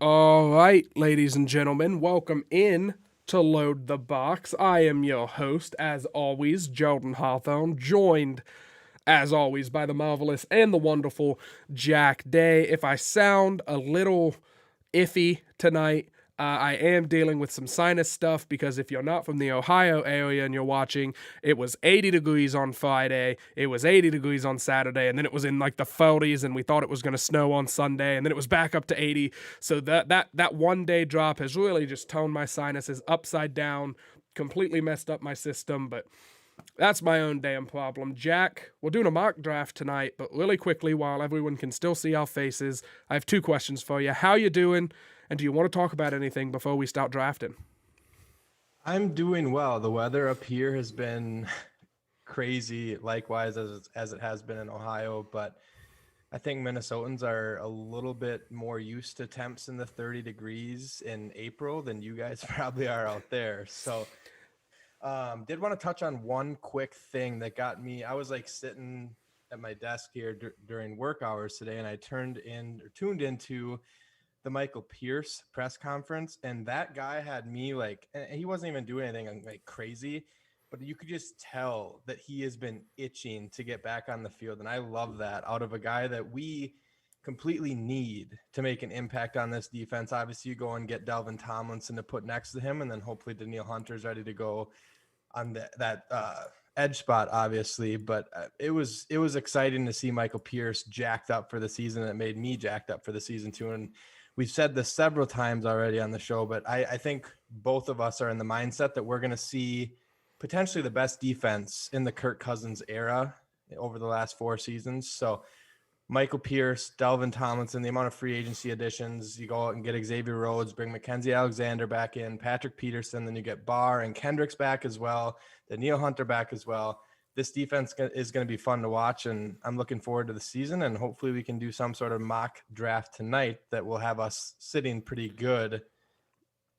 All right, ladies and gentlemen, welcome in to Load the Box. I am your host, as always, Jordan Hawthorne, joined, as always, by the marvelous and the wonderful Jack Day. If I sound a little iffy tonight, I am dealing with some sinus stuff because if you're not from the Ohio area and you're watching, it was 80 degrees on Friday, it was 80 degrees on Saturday, and then it was in like the 40s, and we thought it was going to snow on Sunday, and then it was back up to 80. So that 1 day drop has really just toned my sinuses upside down, completely messed up my system, but that's my own damn problem. Jack, we're doing a mock draft tonight, but really quickly, while everyone can still see our faces, I have two questions for you. How you doing? And do you want to talk about anything before we start drafting? I'm doing well. The weather up here has been crazy, likewise as it has been in Ohio, but I think Minnesotans are a little bit more used to temps in the 30 degrees in April than you guys probably are out there. So, did want to touch on one quick thing that got me. I was like sitting at my desk here during work hours today, and I tuned into the Michael Pierce press conference, and that guy had me like, and he wasn't even doing anything like crazy, but you could just tell that he has been itching to get back on the field. And I love that out of a guy that we completely need to make an impact on this defense. Obviously, you go and get Delvin Tomlinson to put next to him, and then hopefully Daniil Hunter's ready to go on that edge spot, obviously. But it was exciting to see Michael Pierce jacked up for the season. It made me jacked up for the season too. And we've said this several times already on the show, but I think both of us are in the mindset that we're going to see potentially the best defense in the Kirk Cousins era over the last 4 seasons. So Michael Pierce, Delvin Tomlinson, the amount of free agency additions, you go out and get Xavier Rhodes, bring Mackenzie Alexander back in, Patrick Peterson, then you get Barr and Kendricks back as well, Daniil Hunter back as well. This defense is going to be fun to watch, and I'm looking forward to the season, and hopefully we can do some sort of mock draft tonight that will have us sitting pretty good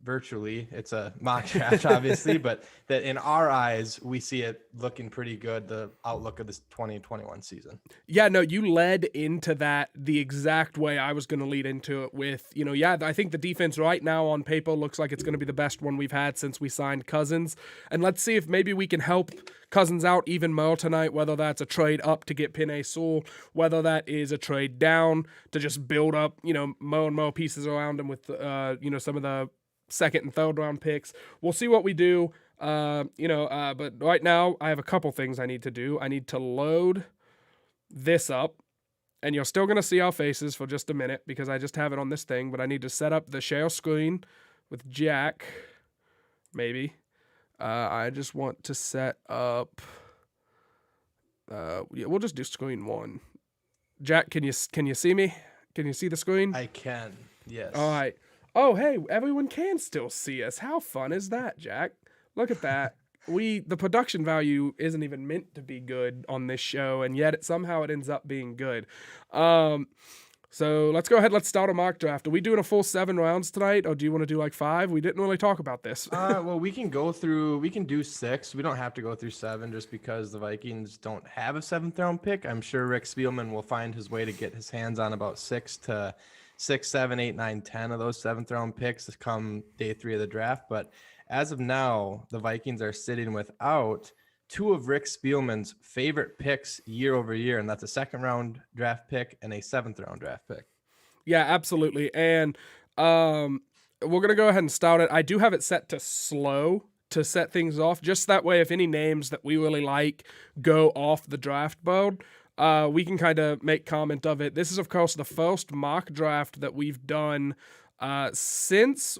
virtually. It's a mock draft, obviously, but that in our eyes, we see it looking pretty good, the outlook of this 2021 season. Yeah, no, you led into that the exact way I was going to lead into it with, yeah, I think the defense right now on paper looks like it's going to be the best one we've had since we signed Cousins. And let's see if maybe we can help Cousins out even more tonight, whether that's a trade up to get Penei Sewell, whether that is a trade down to just build up, more and more pieces around him with, some of the second and third round picks. We'll see what we do. But right now I have a couple things I need to do. I need to load this up, and you're still going to see our faces for just a minute because I just have it on this thing, but I need to set up the share screen with Jack, maybe. I just want to set up, we'll just do screen one. Jack, can you see me? Can you see the screen? I can, yes. All right. Oh, hey, everyone can still see us. How fun is that, Jack? Look at that. The production value isn't even meant to be good on this show, and yet somehow it ends up being good. So let's go ahead. Let's start a mock draft. Are we doing a full 7 rounds tonight, or do you want to do like 5? We didn't really talk about this. Well, we can do 6. We don't have to go through 7 just because the Vikings don't have a 7th round pick. I'm sure Rick Spielman will find his way to get his hands on about 6, 7, 8, 9, 10 of those 7th round picks to come day 3 of the draft. But as of now, the Vikings are sitting without 2 of Rick Spielman's favorite picks year over year, and that's a 2nd round draft pick and a 7th round draft pick. Yeah, absolutely. And we're going to go ahead and start it. I do have it set to slow to set things off, just that way if any names that we really like go off the draft board, we can kind of make comment of it. This is, of course, the first mock draft that we've done since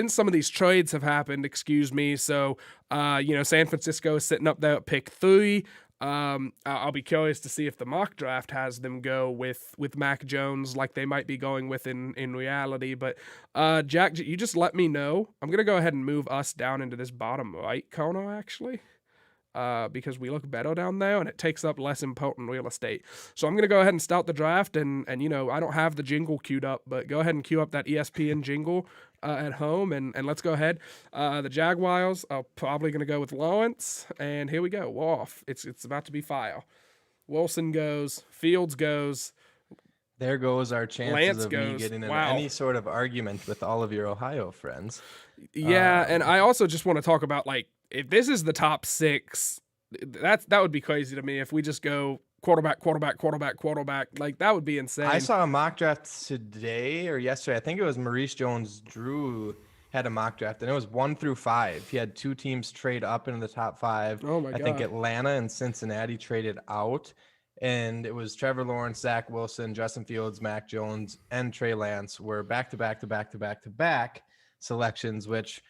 some of these trades have happened, excuse me. So, San Francisco is sitting up there at pick 3. I'll be curious to see if the mock draft has them go with Mac Jones like they might be going with in reality. But, Jack, you just let me know. I'm going to go ahead and move us down into this bottom right corner, actually. Because we look better down there and it takes up less important real estate. So I'm going to go ahead and start the draft, and I don't have the jingle queued up, but go ahead and queue up that ESPN jingle at home, and let's go ahead. The Jaguars are probably going to go with Lawrence, and here we go. We're off. It's about to be fire. Wilson goes. Fields goes. There goes our chances Lance of me goes. getting in Wow. any sort of argument with all of your Ohio friends. Yeah, and I also just want to talk about, like, if this is the top 6, that would be crazy to me if we just go quarterback, quarterback, quarterback, quarterback. Like, that would be insane. I saw a mock draft today or yesterday. I think it was Maurice Jones-Drew had a mock draft, and it was 1 through 5. He had 2 teams trade up into the top 5. Oh my I think God. Atlanta and Cincinnati traded out, and it was Trevor Lawrence, Zach Wilson, Justin Fields, Mac Jones, and Trey Lance were back-to-back selections, which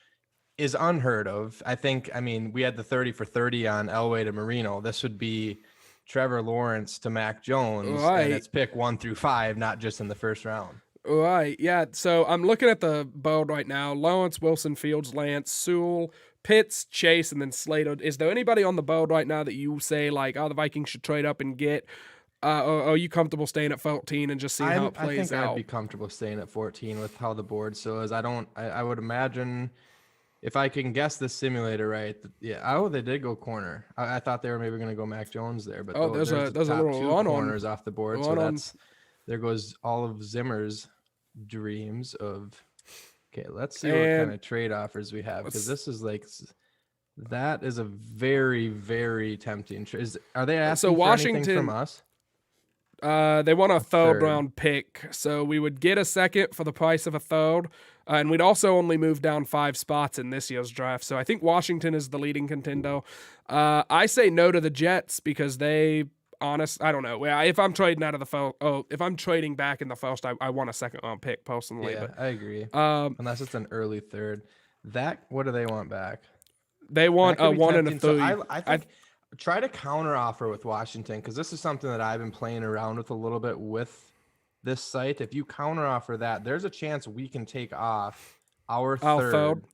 is unheard of. I mean, we had the 30 for 30 on Elway to Marino. This would be Trevor Lawrence to Mac Jones, and it's pick 1 through 5, not just in the first round. Right, yeah. So I'm looking at the board right now. Lawrence, Wilson, Fields, Lance, Sewell, Pitts, Chase, and then Slater. Is there anybody on the board right now that you say, like, the Vikings should trade up and get? Or are you comfortable staying at 14 and just seeing how it plays out? I'd be comfortable staying at 14 with how the board still is. I would imagine, if I can guess the simulator right, they did go corner. I thought they were maybe going to go Mac Jones there, but there's a little 2 run corners on, off the board. So there goes all of Zimmer's dreams of. Okay, let's see what kind of trade offers we have, because this is that is a very, very tempting. Are they asking for anything from us? They want a third round pick, so we would get a second for the price of a third, and we'd also only move down 5 spots in this year's draft. So I think Washington is the leading contender. I say no to the Jets because I don't know. If I'm trading out of the first, if I'm trading back in the first, I want a second round pick personally. Yeah, but I agree. Unless it's an early third. What do they want back? They want a 1 and a 3. So I think try to counter offer with Washington, because this is something that I've been playing around with a little bit with this site. If you counter offer that, there's a chance we can take off our third,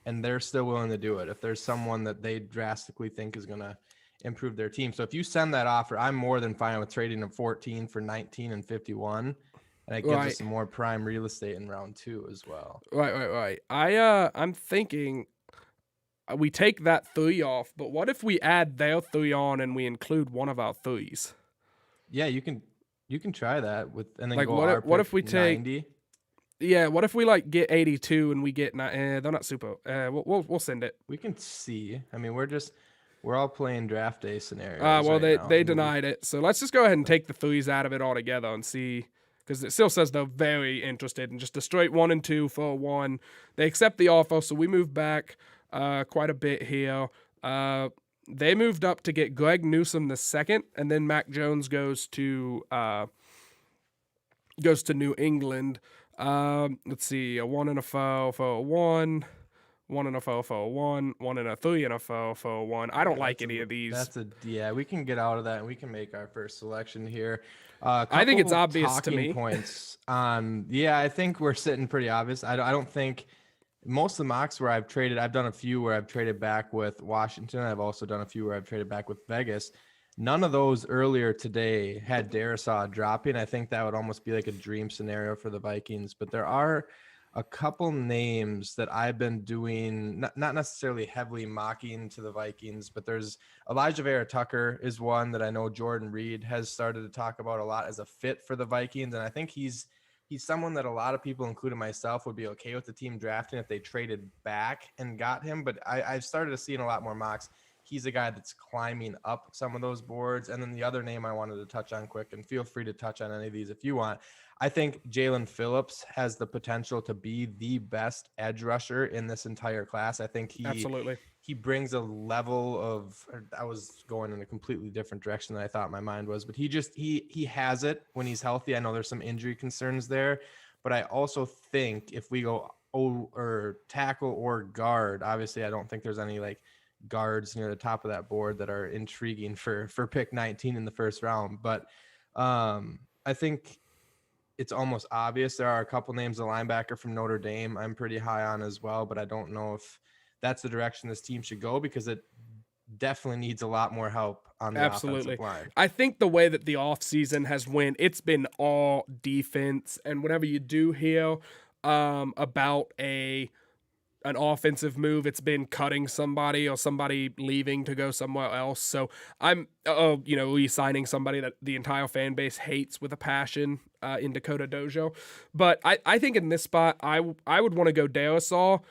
and they're still willing to do it if there's someone that they drastically think is going to improve their team. So if you send that offer, I'm more than fine with trading a 14 for 19 and 51, and it gives us some more prime real estate in round 2 as well. Right. I'm thinking we take that 3 off, but what if we add their 3 on and we include one of our 3s? Yeah, you can try that and then like, go what if we take 90? Yeah, what if we get 82 and we get they're not super. We'll send it. We can see. I mean, we're all playing draft day scenarios. Well, right they denied it, so let's just go ahead and take the 3s out of it altogether and see, because it still says they're very interested in just a straight 1 and 2 for a 1. They accept the offer, so we move back quite a bit here. They moved up to get Greg Newsome the second, and then Mac Jones goes to New England. Let's see, a 1 and a 4 for a 1. 1 and a 4 for a 1, 1 and a 3 and a 4 for a 1. I don't like any of these. We can get out of that and we can make our first selection here. I think it's obvious to me. Points on, I think we're sitting pretty obvious. I don't think most of the mocks where I've done a few where I've traded back with Washington. I've also done a few where I've traded back with Vegas. None of those earlier today had Darisaw dropping. I think that would almost be like a dream scenario for the Vikings, but there are a couple names that I've been doing, not necessarily heavily mocking to the Vikings, but there's Elijah Vera Tucker is one that I know Jordan Reed has started to talk about a lot as a fit for the Vikings. And I think he's someone that a lot of people, including myself, would be okay with the team drafting if they traded back and got him. But I've started to see in a lot more mocks, he's a guy that's climbing up some of those boards. And then the other name I wanted to touch on quick, and feel free to touch on any of these if you want. I think Jalen Phillips has the potential to be the best edge rusher in this entire class. I think he brings a level of, I was going in a completely different direction than I thought my mind was, but he has it when he's healthy. I know there's some injury concerns there, but I also think if we go or tackle or guard, obviously I don't think there's any like guards near the top of that board that are intriguing for pick 19 in the first round. But I think it's almost obvious. There are a couple names, a linebacker from Notre Dame I'm pretty high on as well, but I don't know if that's the direction this team should go, because it definitely needs a lot more help on the offensive line. I think the way that the offseason has went, it's been all defense, and whatever you do here about a an offensive move, it's been cutting somebody or somebody leaving to go somewhere else. So I'm, re-signing somebody that the entire fan base hates with a passion in Dakota Dojo. But I think in this spot, I would want to go Darisaw.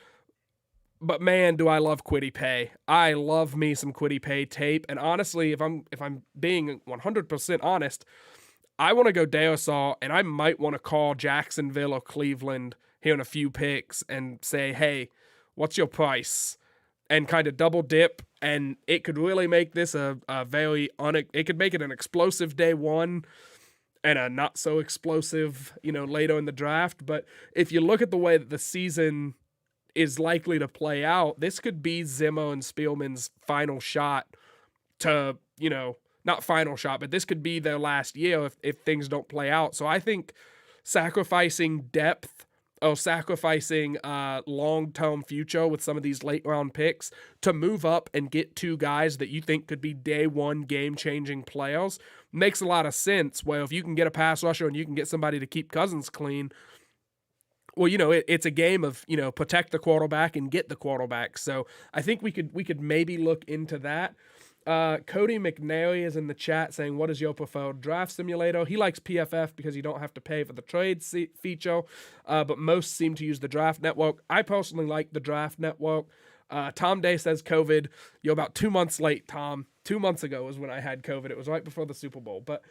But man, do I love Kwity Paye. I love me some Kwity Paye tape. And honestly, if I'm being 100% honest, I want to go Darisaw, and I might want to call Jacksonville or Cleveland here in a few picks and say, hey, what's your price? And kind of double dip, and it could really make this it could make it an explosive day one and a not so explosive, later in the draft. But if you look at the way that the season is likely to play out, this could be Zimmer and Spielman's final shot to, not final shot, but this could be their last year if things don't play out. So I think sacrificing depth or sacrificing long-term future with some of these late-round picks to move up and get two guys that you think could be day one game-changing players makes a lot of sense, where if you can get a pass rusher and you can get somebody to keep Cousins clean, well, it's a game of, protect the quarterback and get the quarterback. So I think we could maybe look into that. Cody McNary is in the chat saying, what is your preferred draft simulator? He likes PFF because you don't have to pay for the trade feature, but most seem to use the Draft Network. I personally like the Draft Network. Tom Day says COVID. You're about 2 months late, Tom. 2 months ago was when I had COVID. It was right before the Super Bowl. But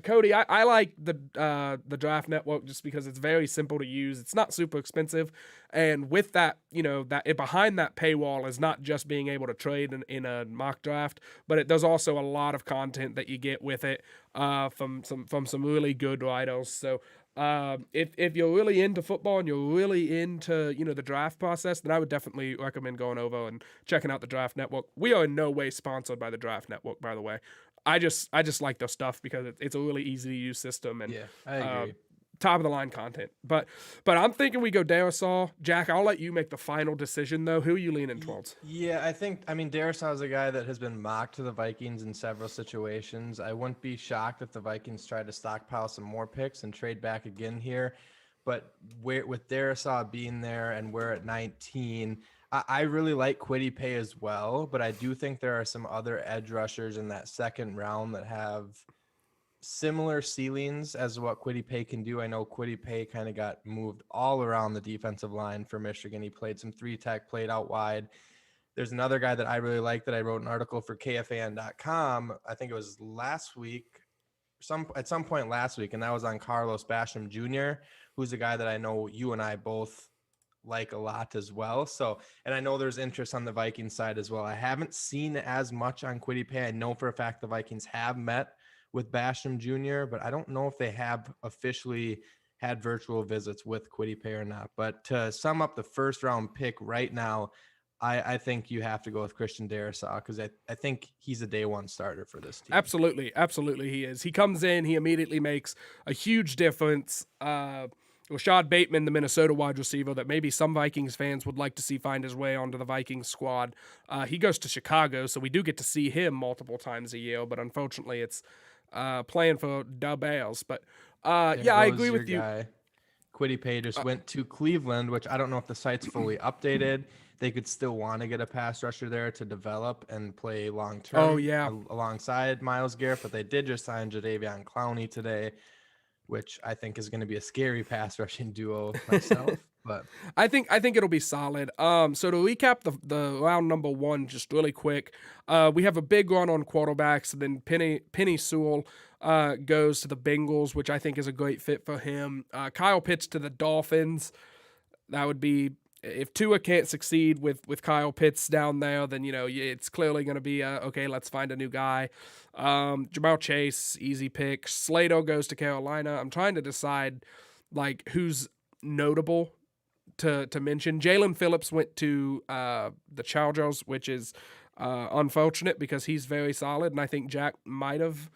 Cody, I like the Draft Network just because it's very simple to use. It's not super expensive, and with that, behind that paywall is not just being able to trade in a mock draft, but there's also a lot of content that you get with it from some really good writers. So if you're really into football and you're really into the draft process, then I would definitely recommend going over and checking out the Draft Network. We are in no way sponsored by the Draft Network, by the way. I just like their stuff because it's a really easy to use system and I agree. Top of the line content. But I'm thinking we go Darisaw. Jack, I'll let you make the final decision though. Who are you leaning towards? Yeah, Darisaw is a guy that has been mocked to the Vikings in several situations. I wouldn't be shocked if the Vikings tried to stockpile some more picks and trade back again here. But with Darisaw being there and we're at 19, I really like Kwity Paye as well, but I do think there are some other edge rushers in that second round that have similar ceilings as what Kwity Paye can do. I know Kwity Paye kind of got moved all around the defensive line for Michigan. He played some 3-tech, played out wide. There's another guy that I really like that I wrote an article for KFAN.com. I think it was last week, at some point last week, and that was on Carlos Basham Jr., who's a guy that I know you and I both like a lot as well. So, and I know there's interest on the Vikings side as well. I haven't seen as much on Kwity Paye. I know for a fact the Vikings have met with Basham Jr., but I don't know if they have officially had virtual visits with Kwity Paye or not. But to sum up the first round pick right now, I think you have to go with Christian Darisaw because I think he's a day one starter for this team. Absolutely he is. He comes in, he immediately makes a huge difference. Rashad Bateman, the Minnesota wide receiver that maybe some Vikings fans would like to see find his way onto the Vikings squad. He goes to Chicago, so we do get to see him multiple times a year, but unfortunately it's playing for the Bears. But I agree with you. Kwity Paye just went to Cleveland, which I don't know if the site's fully updated. They could still want to get a pass rusher there to develop and play long-term alongside Myles Garrett, but they did just sign Jadeveon Clowney today, which I think is going to be a scary pass rushing duo myself. But I think it'll be solid. So to recap the round number one, just really quick, we have a big run on quarterbacks, and then Penny Sewell goes to the Bengals, which I think is a great fit for him. Kyle Pitts to the Dolphins. That would be, if Tua can't succeed with Kyle Pitts down there, then it's clearly going to be okay. Let's find a new guy. Jamar Chase, easy pick. Slater goes to Carolina. I'm trying to decide who's notable to mention. Jalen Phillips went to the Chargers, which is unfortunate because he's very solid, and I think Jack might have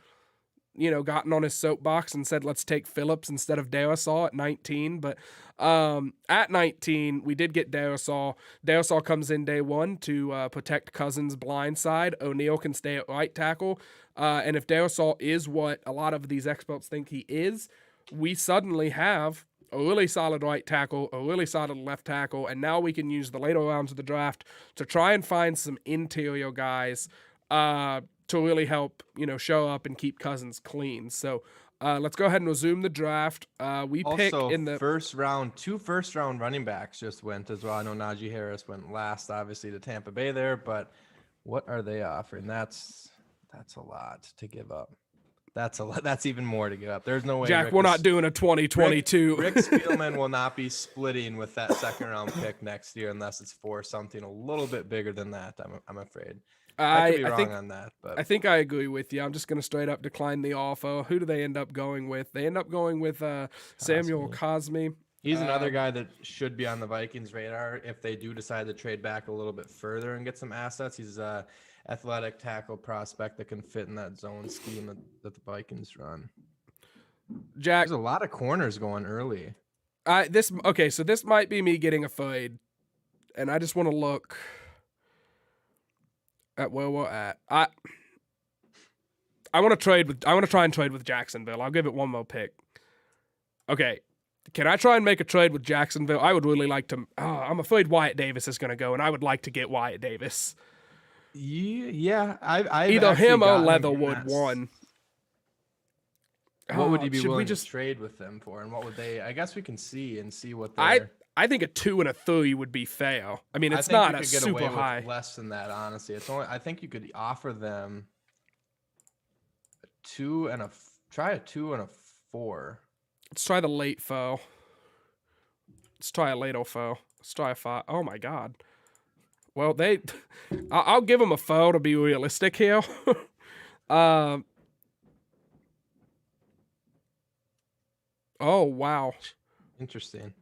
gotten on his soapbox and said, let's take Phillips instead of Darisaw at 19. But at 19, we did get Darisaw. Darisaw comes in day one to protect Cousins' blind side. O'Neal can stay at right tackle. And if Darisaw is what a lot of these experts think he is, we suddenly have a really solid right tackle, a really solid left tackle, and now we can use the later rounds of the draft to try and find some interior guys to really help, show up and keep Cousins clean. So let's go ahead and resume the draft. We pick Also, in the first round, 2 first-round running backs just went as well. I know Najee Harris went last, obviously, to Tampa Bay there, but what are they offering? That's a lot to give up. That's a lot. That's even more to give up. There's no way. Jack, we're not doing a 2022. Rick Spielman will not be splitting with that second-round pick next year unless it's for something a little bit bigger than that. I'm afraid. I could be wrong on that, but I think I agree with you. I'm just going to straight up decline the offer. Who do they end up going with? They end up going with Samuel Cosme. He's another guy that should be on the Vikings' radar if they do decide to trade back a little bit further and get some assets. He's a athletic tackle prospect that can fit in that zone scheme that the Vikings run. Jack, there's a lot of corners going early. So this might be me getting afraid, and I just want to look at where we're at. I want to try and trade with Jacksonville. I'll give it one more pick. Okay. Can I try and make a trade with Jacksonville? I would really like to. I'm afraid Wyatt Davis is going to go, and I would like to get Wyatt Davis. Yeah. I've either him or Leatherwood one. What would you be willing to trade with them for, and what would they? I guess we can see what they're. I think a 2 and a 3 would be fair. I mean, it's not a super high. Less than that, honestly. It's only. I think you could offer them a 2 and a 4. Let's try the late foe. Let's try a later foe. Let's try a 5. Oh my God. Well, I'll give them a foe to be realistic here. Oh wow. Interesting.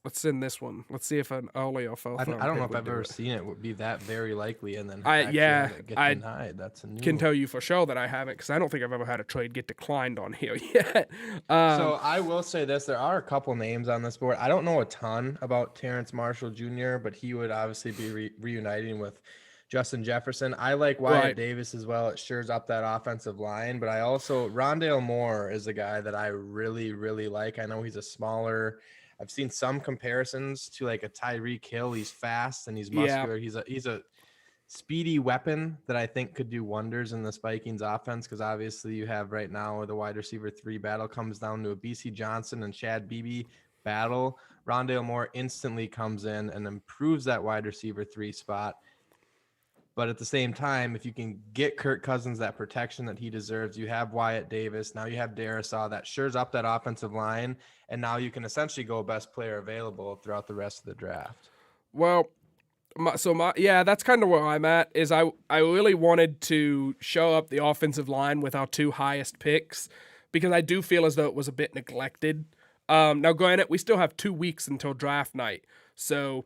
Let's send this one. Let's see if an earlier foe. I don't know if I've ever seen it would be that very likely, and then I denied. That's a new. Can tell you for sure that I haven't, because I don't think I've ever had a trade get declined on here yet. So I will say this: there are a couple names on this board. I don't know a ton about Terrence Marshall Jr., but he would obviously be reuniting with Justin Jefferson. I like Wyatt Davis as well. It shores up that offensive line, but I also Rondale Moore is a guy that I really, really like. I know he's a smaller. I've seen some comparisons to like a Tyreek Hill. He's fast and he's muscular. Yeah. He's a speedy weapon that I think could do wonders in this Vikings offense, because obviously you have right now the wide receiver 3 battle comes down to a BC Johnson and Chad Beebe battle. Rondale Moore instantly comes in and improves that wide receiver 3 spot. But at the same time, if you can get Kirk Cousins that protection that he deserves, you have Wyatt Davis. Now you have Darisaw. That shores up that offensive line. And now you can essentially go best player available throughout the rest of the draft. Well, that's kind of where I'm at. Is I really wanted to show up the offensive line with our 2 highest picks, because I do feel as though it was a bit neglected. Now, granted, we still have 2 weeks until draft night. So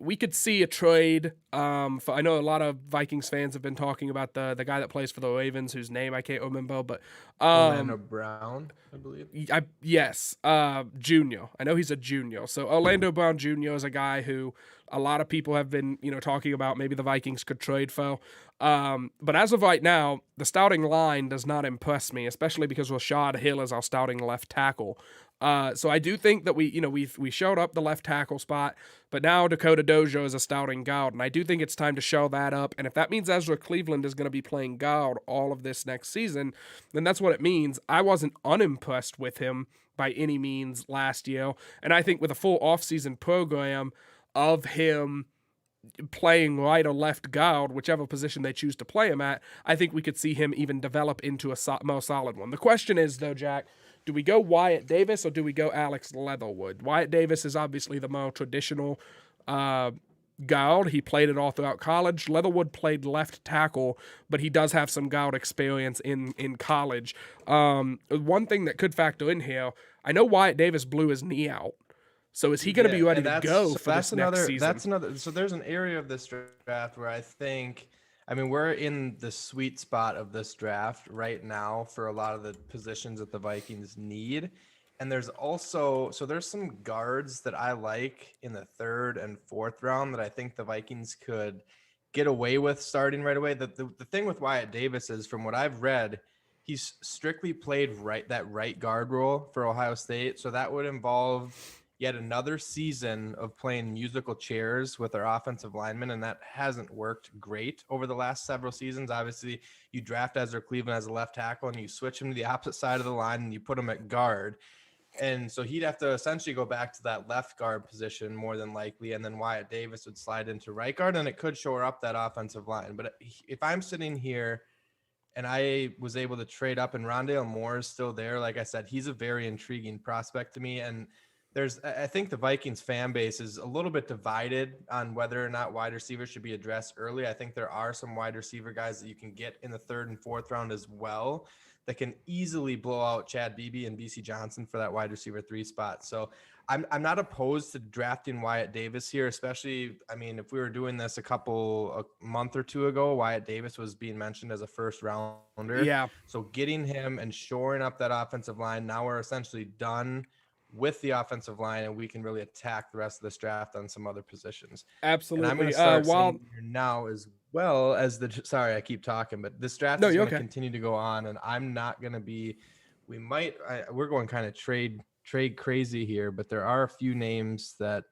we could see a trade. I know a lot of Vikings fans have been talking about the guy that plays for the Ravens, whose name I can't remember, but Orlando Brown, I believe. Yes, junior. I know he's a junior. So Orlando Brown Jr. is a guy who a lot of people have been, talking about maybe the Vikings could trade for. But as of right now, the starting line does not impress me, especially because Rashad Hill is our starting left tackle. So I do think that we showed up the left tackle spot, but now Dakota Dojo is a starting guard, and I do think it's time to show that up. And if that means Ezra Cleveland is going to be playing guard all of this next season, then that's what it means. I wasn't unimpressed with him by any means last year, and I think with a full offseason program of him playing right or left guard, whichever position they choose to play him at, I think we could see him even develop into a more solid one. The question is, though, Jack, do we go Wyatt Davis or do we go Alex Leatherwood? Wyatt Davis is obviously the more traditional guard. He played it all throughout college. Leatherwood played left tackle, but he does have some guard experience in college. One thing that could factor in here, I know Wyatt Davis blew his knee out. So is he going to be ready to go for this next season? So there's an area of this draft where I think, we're in the sweet spot of this draft right now for a lot of the positions that the Vikings need. And there's some guards that I like in the 3rd and 4th round that I think the Vikings could get away with starting right away. The thing with Wyatt Davis is, from what I've read, he's strictly played that right guard role for Ohio State. So that would involve yet another season of playing musical chairs with our offensive linemen, and that hasn't worked great over the last several seasons. Obviously, you draft Ezra Cleveland as a left tackle, and you switch him to the opposite side of the line, and you put him at guard. And so he'd have to essentially go back to that left guard position more than likely, and then Wyatt Davis would slide into right guard, and it could shore up that offensive line. But if I'm sitting here and I was able to trade up and Rondale Moore is still there, like I said, he's a very intriguing prospect to me. And I think the Vikings fan base is a little bit divided on whether or not wide receivers should be addressed early. I think there are some wide receiver guys that you can get in the 3rd and 4th round as well that can easily blow out Chad Beebe and BC Johnson for that wide receiver 3 spot. So I'm not opposed to drafting Wyatt Davis here, especially, I mean, if we were doing this a month or two ago, Wyatt Davis was being mentioned as a 1st rounder. Yeah. So getting him and shoring up that offensive line, now we're essentially done with the offensive line, and we can really attack the rest of this draft on some other positions. Absolutely. And I'm going to start saying here now as well as sorry, I keep talking, but this draft is going to continue to go on, and I'm not going to be, we're going kind of trade crazy here, but there are a few names that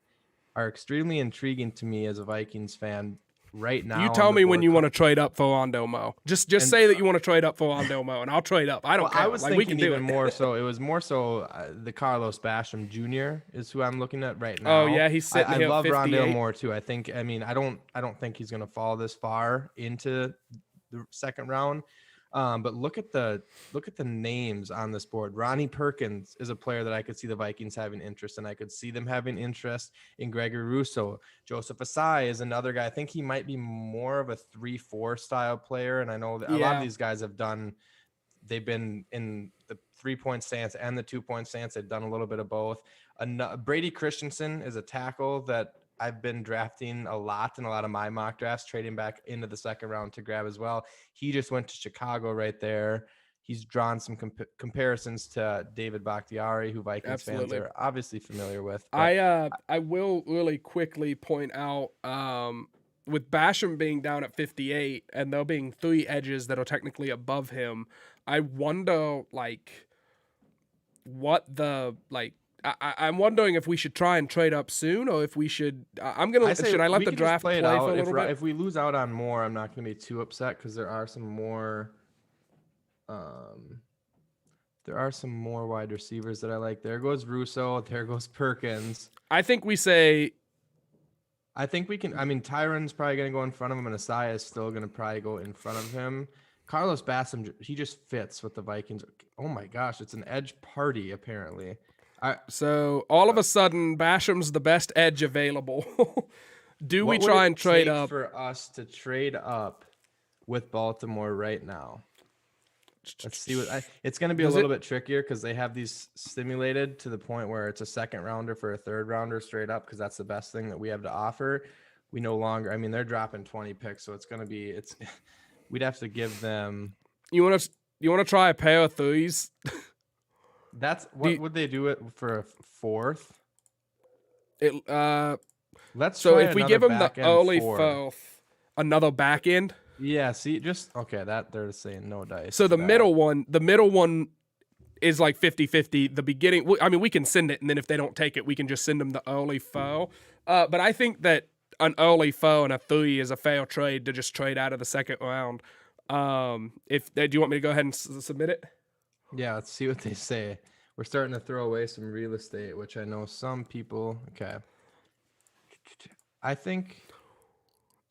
are extremely intriguing to me as a Vikings fan right now. You tell me when you want to trade up for Wandale Mo. Just say that you want to trade up for Wandale Mo, and I'll trade up. I don't care. I was thinking even more so. It was more so the Carlos Basham Jr. is who I'm looking at right now. Oh yeah, he's sitting here. I love Rondale Moore too. I don't think he's going to fall this far into the 2nd round. But look at the names on this board. Ronnie Perkins is a player that I could see the Vikings having interest in. I could see them having interest in Gregory Rousseau. Joseph Asai is another guy. I think he might be more of a 3-4 style player. And I know that a lot of these guys they've been in the 3-point stance and the 2-point stance. They've done a little bit of both. Brady Christensen is a tackle that I've been drafting a lot in a lot of my mock drafts, trading back into the 2nd round to grab as well. He just went to Chicago right there. He's drawn some comparisons to David Bakhtiari, who Vikings fans are obviously familiar with. I will really quickly point out, with Basham being down at 58 and there being 3 edges that are technically above him, I wonder I'm wondering if we should try and trade up soon, or if we should. Should I let the draft play for a little bit? If we lose out on Moore, I'm not going to be too upset because there are some more. There are some more wide receivers that I like. There goes Rousseau. There goes Perkins. I think we can. I mean, Tyron's probably going to go in front of him, and Asai is still going to probably go in front of him. Carlos Basham, he just fits with the Vikings. Oh my gosh, it's an edge party apparently. So all of a sudden, Basham's the best edge available. Do we try and trade up? For us to trade up with Baltimore right now? Let's see it's going to be a little bit trickier because they have these stimulated to the point where it's a 2nd rounder for a 3rd rounder straight up because that's the best thing that we have to offer. We no longer. I mean, they're dropping 20 picks, so it's going to be. We'd have to give them. You want to try a pair of 3s? That's what would they do it for a 4th? Let's. So if we give them the early 4th, another back end. Yeah. See, that they're saying no dice. So the middle one is like 50-50. The beginning. I mean, we can send it, and then if they don't take it, we can just send them the early 4. But I think that an early 4 and a 3 is a fair trade to just trade out of the 2nd round. Do you want me to go ahead and submit it? Yeah, let's see what they say. We're starting to throw away some real estate, which I know some people. Okay. I think.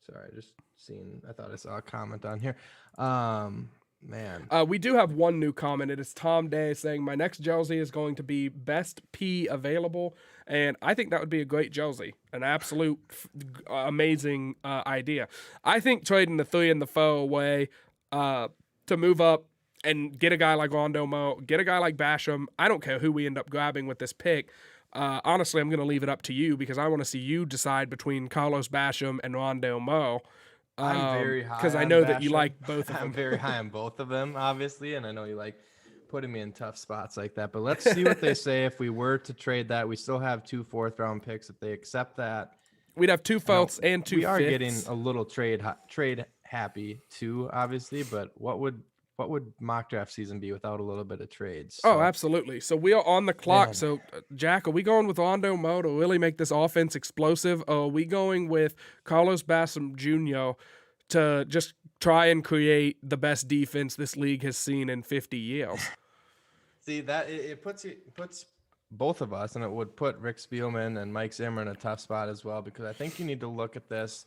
Sorry, I thought I saw a comment on here. Man. We do have one new comment. It is Tom Day saying, my next jersey is going to be best P available. And I think that would be a great jersey. An absolute amazing idea. I think trading the 3 and the 4 away to move up and get a guy like Rondo Mo, get a guy like Basham. I don't care who we end up grabbing with this pick. Honestly, I'm going to leave it up to you because I want to see you decide between Carlos Basham and Rondo Mo. I'm very high because I know that you like both of them. I'm very high on both of them, obviously, and I know you like putting me in tough spots like that. But let's see what they say if we were to trade that. We still have 2 4th-round picks. If they accept that, we'd have 2 4ths and 2 We are fifths. getting a little trade happy too, obviously. But what would what would mock draft season be without a little bit of trades? Oh, So, absolutely. So we are on the clock. man, So, Jack, are we going with Rondo Mo to really make this offense explosive? Or are we going with Carlos Basham Jr. to just try and create the best defense this league has seen in 50 years? see that it puts both of us, and it would put Rick Spielman and Mike Zimmer in a tough spot as well, because I think you need to look at this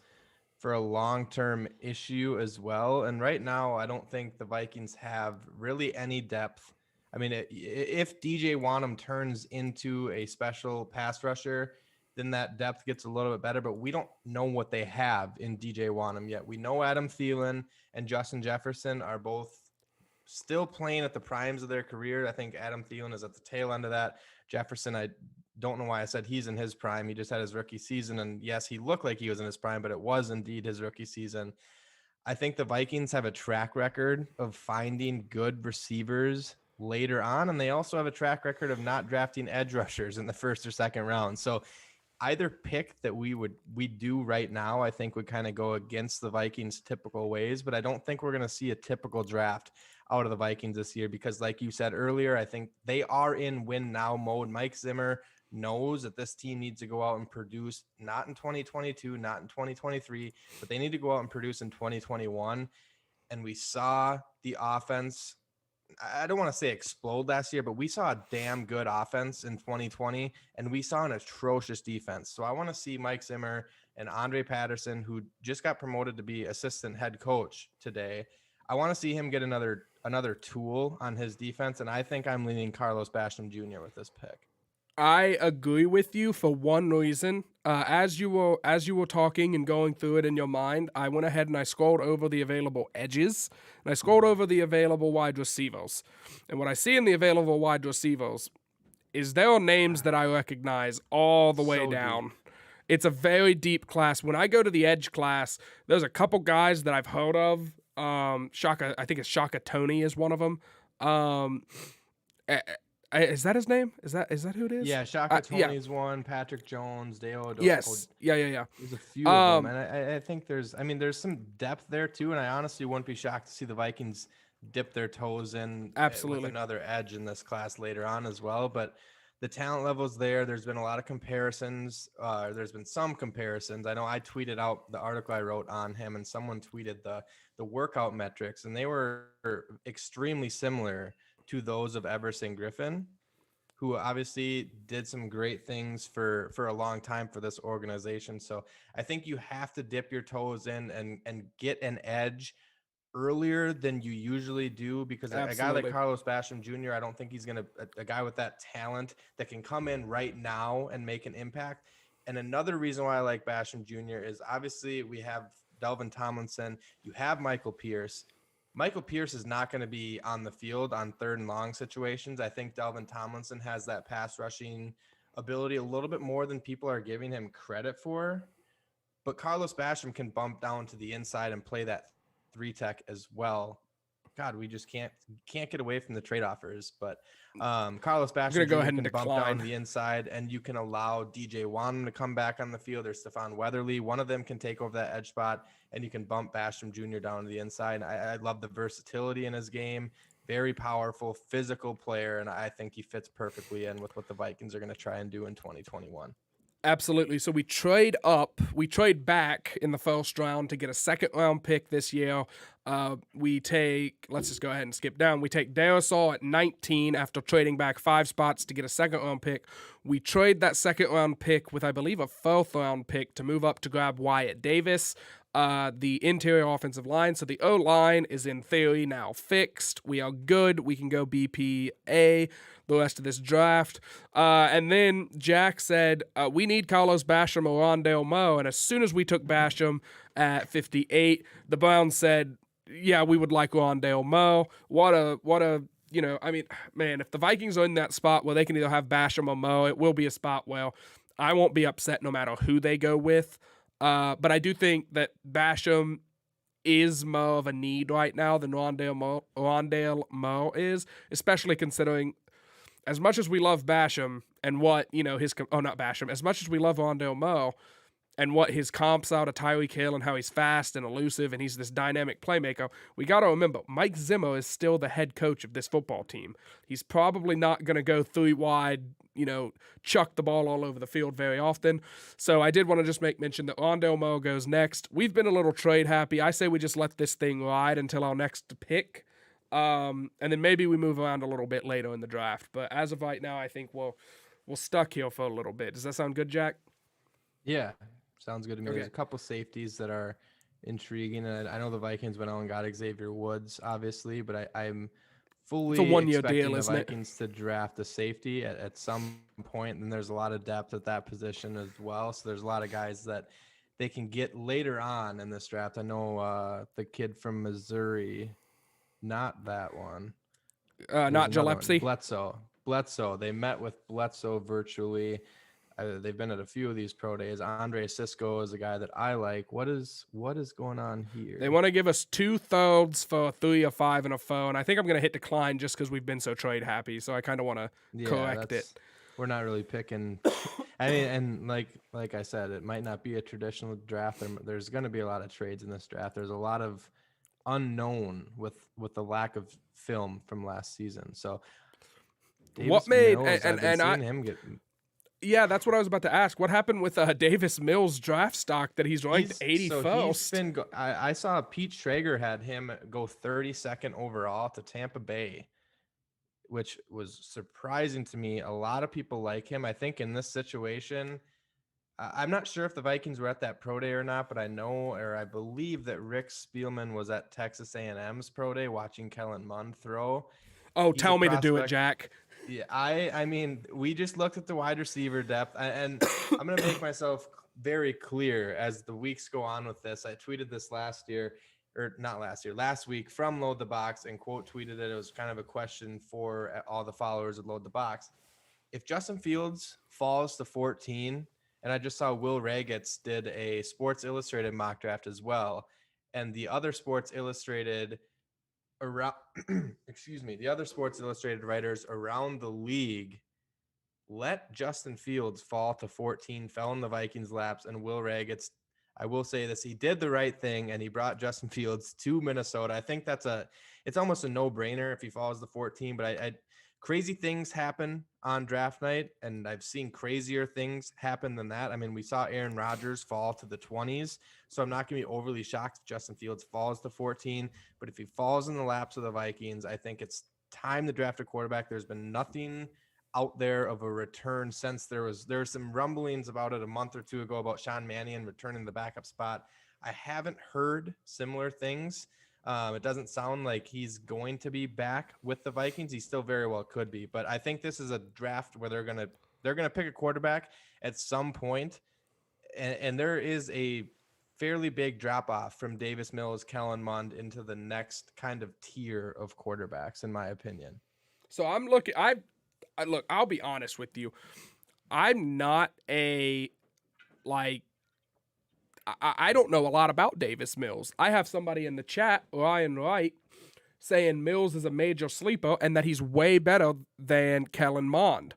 for a long-term issue as well. And right now, I don't think the Vikings have really any depth. I mean, if DJ Wanham turns into a special pass rusher, then that depth gets a little bit better. But we don't know what they have in DJ Wanham yet. We know Adam Thielen and Justin Jefferson are both still playing at the primes of their career. I think Adam Thielen is at the tail end of that. Jefferson, I don't know why I said he's in his prime. He just had his rookie season. And yes, he looked like he was in his prime, but it was indeed his rookie season. I think the Vikings have a track record of finding good receivers later on. And they also have a track record of not drafting edge rushers in the first or second round. So either pick that we do right now, I think would kind of go against the Vikings' typical ways, but I don't think we're going to see a typical draft out of the Vikings this year, because like you said earlier, I think they are in win now mode. Mike Zimmer knows that this team needs to go out and produce, not in 2022, not in 2023, but they need to go out and produce in 2021. And we saw the offense, I don't want to say explode last year, but we saw a damn good offense in 2020, and we saw an atrocious defense. So I want to see Mike Zimmer and Andre Patterson, who just got promoted to be assistant head coach today. I want to see him get another tool on his defense, and I think I'm leaning Carlos Basham Jr. with this pick. I agree with you for one reason. As you were talking and going through it in your mind, I went ahead and I scrolled over the available edges, and I scrolled over the available wide receivers. And what I see in the available wide receivers is there are names that I recognize all the way down. Deep. It's a very deep class. When I go to the edge class, there's a couple guys that I've heard of. I think it's Shaka Tony is one of them. Is that his name? Is that who it is? Yeah, Shaka Tony's one. Patrick Jones, Deo. Yes. Yeah. There's a few of them, and I think there's some depth there too. And I honestly wouldn't be shocked to see the Vikings dip their toes in absolutely with another edge in this class later on as well. But the talent level's there. There's been a lot of comparisons. There's been some comparisons. I know I tweeted out the article I wrote on him, and someone tweeted the workout metrics, and they were extremely similar to those of Everson Griffin, who obviously did some great things for a long time for this organization. So I think you have to dip your toes in and get an edge earlier than you usually do, because a guy like Carlos Basham Jr., I don't think he's going to, a guy with that talent that can come in right now and make an impact. And another reason why I like Basham Jr. is obviously we have Delvin Tomlinson, you have Michael Pierce. Michael Pierce is not going to be on the field on third and long situations. I think Delvin Tomlinson has that pass rushing ability a little bit more than people are giving him credit for. But Carlos Basham can bump down to the inside and play that 3-tech as well. God, we just can't get away from the trade offers. But Carlos Basham go ahead can and bump down the inside, and you can allow DJ Wanham to come back on the field, or Stephon Weatherly. One of them can take over that edge spot, and you can bump Basham Jr. down to the inside. I love the versatility in his game. Very powerful, physical player, and I think he fits perfectly in with what the Vikings are going to try and do in 2021. Absolutely. So we trade back in the first round to get a second round pick this year. Let's just go ahead and skip down. We take Darisaw at 19 after trading back 5 spots to get a second round pick. We trade that second round pick with, I believe, a fourth round pick to move up to grab Wyatt Davis, the interior offensive line. So the O-line is in theory now fixed. We are good. We can go BPA the rest of this draft. And then Jack said, we need Carlos Basham or Rondale Moe. And as soon as we took Basham at 58, the Browns said, yeah, we would like Rondale Moe. What a, man, if the Vikings are in that spot where they can either have Basham or Moe, it will be a spot where I won't be upset no matter who they go with. But I do think that Basham is more of a need right now than Rondale Moe is, especially considering as much as we love Basham and what, not Basham, as much as we love Rondale Moe, and what his comps are to Tyreek Hill and how he's fast and elusive and he's this dynamic playmaker, we got to remember Mike Zimmer is still the head coach of this football team. He's probably not going to go 3 wide, chuck the ball all over the field very often. So I did want to just make mention that Rondale Moore goes next. We've been a little trade happy. I say we just let this thing ride until our next pick. And then maybe we move around a little bit later in the draft. But as of right now, I think we'll stuck here for a little bit. Does that sound good, Jack? Yeah, sounds good to me. Okay. There's a couple safeties that are intriguing, and I know the Vikings went out and got Xavier Woods, obviously, but I'm fully It's a 1-year expecting deal, the isn't it? Vikings to draft a safety at some point, and there's a lot of depth at that position as well. So there's a lot of guys that they can get later on in this draft. I know the kid from Missouri, not that one. Not There's another one, Gillespie. Bledsoe. They met with Bledsoe virtually. They've been at a few of these pro days. Andre Sisco is a guy that I like. What is going on here? They want to give us 2/3 for 3 or 5 and a 4, and I think I'm going to hit decline just because we've been so trade happy. So I kind of want to correct it. We're not really picking. I mean, and like I said, it might not be a traditional draft. There's going to be a lot of trades in this draft. There's a lot of unknown with the lack of film from last season. So Davis what made Mills, I've been seeing him get. Yeah, that's what I was about to ask. What happened with Davis Mills' draft stock that he's ranked 81st? I saw Pete Schrager had him go 32nd overall to Tampa Bay, which was surprising to me. A lot of people like him. I think in this situation, I'm not sure if the Vikings were at that pro day or not, but I believe that Rick Spielman was at Texas A&M's pro day watching Kellen Mond throw. Oh, tell me to do it, Jack. Yeah, I mean, we just looked at the wide receiver depth, and I'm going to make myself very clear as the weeks go on with this. I tweeted this last week from Load the Box and quote tweeted it. It was kind of a question for all the followers of Load the Box. If Justin Fields falls to 14, and I just saw Will Ragetz did a Sports Illustrated mock draft as well, and the other Sports Illustrated the other Sports Illustrated writers around the league let Justin Fields fall to 14, fell in the Vikings' laps, and Will Ragetz, I will say this, he did the right thing, and he brought Justin Fields to Minnesota. I think it's almost a no-brainer if he falls to 14, but crazy things happen on draft night, and I've seen crazier things happen than that. I mean, we saw Aaron Rodgers fall to the 20s, so I'm not going to be overly shocked if Justin Fields falls to 14, but if he falls in the laps of the Vikings, I think it's time to draft a quarterback. There's been nothing out there of a return since there were some rumblings about it a month or two ago about Sean Mannion returning the backup spot. I haven't heard similar things. It doesn't sound like he's going to be back with the Vikings. He still very well could be, but I think this is a draft where they're gonna pick a quarterback at some point, and there is a fairly big drop off from Davis Mills, Kellen Mond into the next kind of tier of quarterbacks, in my opinion. So I'm looking. Look. I'll be honest with you. I'm not a like. I don't know a lot about Davis Mills. I have somebody in the chat, Ryan Wright, saying Mills is a major sleeper and that he's way better than Kellen Mond.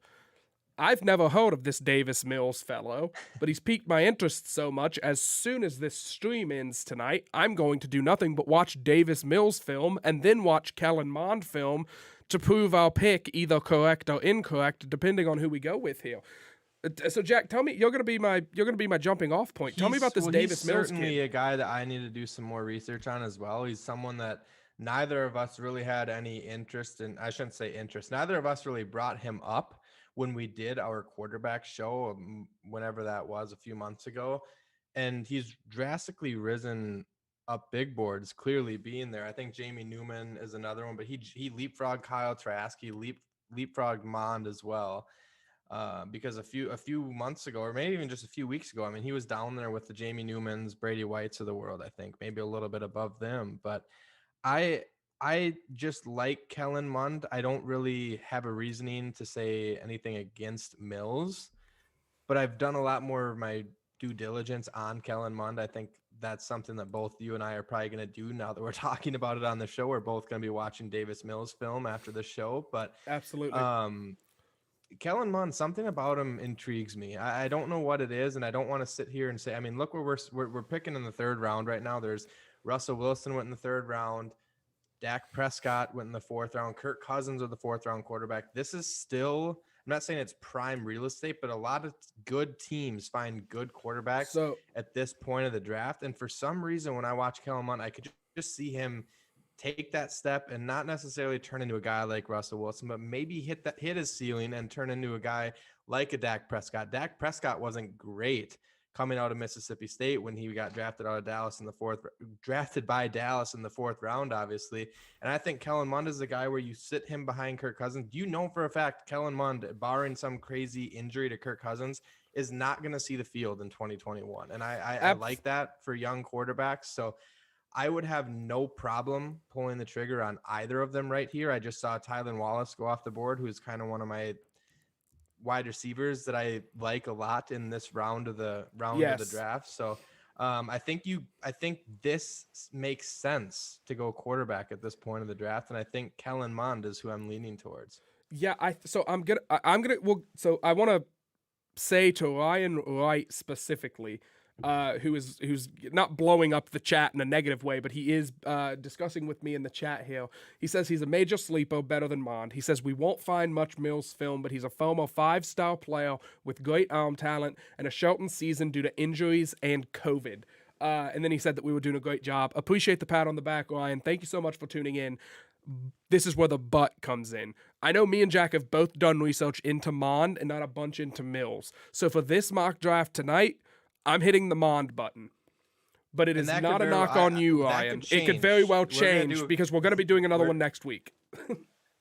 I've never heard of this Davis Mills fellow, but he's piqued my interest so much. As soon as this stream ends tonight, I'm going to do nothing but watch Davis Mills film and then watch Kellen Mond film to prove our pick either correct or incorrect, depending on who we go with here. So Jack, tell me, you're gonna be my jumping off point. Tell me about this Davis Mills kid. He's certainly a guy that I need to do some more research on as well. He's someone that neither of us really had any interest in. I shouldn't say interest. Neither of us really brought him up when we did our quarterback show, whenever that was, a few months ago. And he's drastically risen up big boards, clearly being there. I think Jamie Newman is another one, but he leapfrogged Kyle Trask, he leapfrogged Mond as well. Because a few months ago, or maybe even just a few weeks ago, I mean, he was down there with the Jamie Newmans, Brady Whites of the world, I think, maybe a little bit above them. But I just like Kellen Mond. I don't really have a reasoning to say anything against Mills, but I've done a lot more of my due diligence on Kellen Mond. I think that's something that both you and I are probably going to do now that we're talking about it on the show. We're both going to be watching Davis Mills film after the show, but absolutely. Kellen Mond, something about him intrigues me. I don't know what it is, and I don't want to sit here and say. I mean, look where we're picking in the third round right now. There's Russell Wilson went in the third round. Dak Prescott went in the fourth round. Kirk Cousins was the fourth round quarterback. This is still. I'm not saying it's prime real estate, but a lot of good teams find good quarterbacks So at this point of the draft. And for some reason, when I watch Kellen Mond, I could just see him take that step and not necessarily turn into a guy like Russell Wilson, but maybe hit his ceiling and turn into a guy like a Dak Prescott. Dak Prescott wasn't great coming out of Mississippi State when he got drafted out of Dallas in the drafted by Dallas in the fourth round, obviously. And I think Kellen Mond is the guy where you sit him behind Kirk Cousins. You know for a fact Kellen Mond, barring some crazy injury to Kirk Cousins, is not going to see the field in 2021. And I like that for young quarterbacks. So I would have no problem pulling the trigger on either of them right here. I just saw Tylan Wallace go off the board, who's kind of one of my wide receivers that I like a lot in this round of the draft. So I think this makes sense to go quarterback at this point of the draft, and I think Kellen Mond is who I'm leaning towards. yeah, so I want to say to Ryan Wright specifically, who's not blowing up the chat in a negative way, but he is discussing with me in the chat here. He says he's a major sleeper, better than Mond. He says we won't find much Mills film, but he's a former 5-star player with great arm talent and a shortened season due to injuries and COVID. And then he said that we were doing a great job. Appreciate the pat on the back, Ryan. Thank you so much for tuning in. This is where the but comes in. I know me and Jack have both done research into Mond and not a bunch into Mills. So for this mock draft tonight, I'm hitting the Mond button. But it is not a knock on you, Ryan. It could very well change because we're going to be doing another one next week.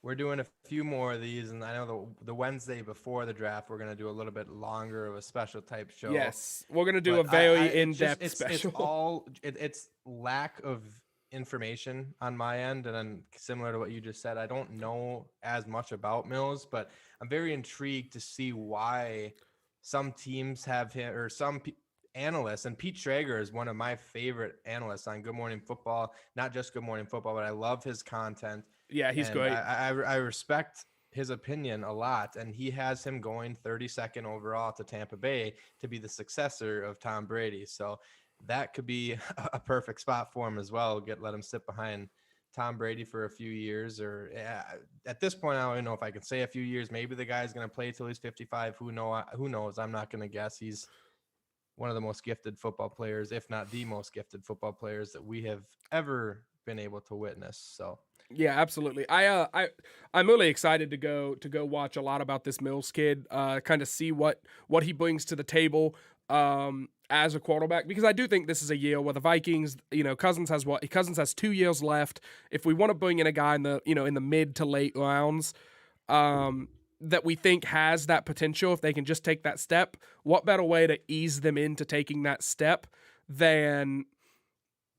We're doing a few more of these, and I know the Wednesday before the draft, we're going to do a little bit longer of a special type show. Yes, we're going to do a very in-depth special. It's lack of information on my end, and then similar to what you just said, I don't know as much about Mills, but I'm very intrigued to see why some teams have him, or some analysts, and Pete Schrager is one of my favorite analysts on Good Morning Football, not just Good Morning Football, but I love his content. Yeah, he's great. I respect his opinion a lot, and he has him going 32nd overall to Tampa Bay to be the successor of Tom Brady. So that could be a perfect spot for him as well. Let him sit behind Tom Brady for a few years, or at this point, I don't even know if I can say a few years. Maybe the guy's going to play till he's 55. Who knows? I'm not going to guess. He's one of the most gifted football players, if not the most gifted football players that we have ever been able to witness. So yeah, absolutely. I'm really excited to go watch a lot about this Mills kid, kind of see what he brings to the table as a quarterback, because I do think this is a year where the Vikings, Cousins has 2 years left. If we want to bring in a guy in the mid to late rounds, that we think has that potential, if they can just take that step, what better way to ease them into taking that step than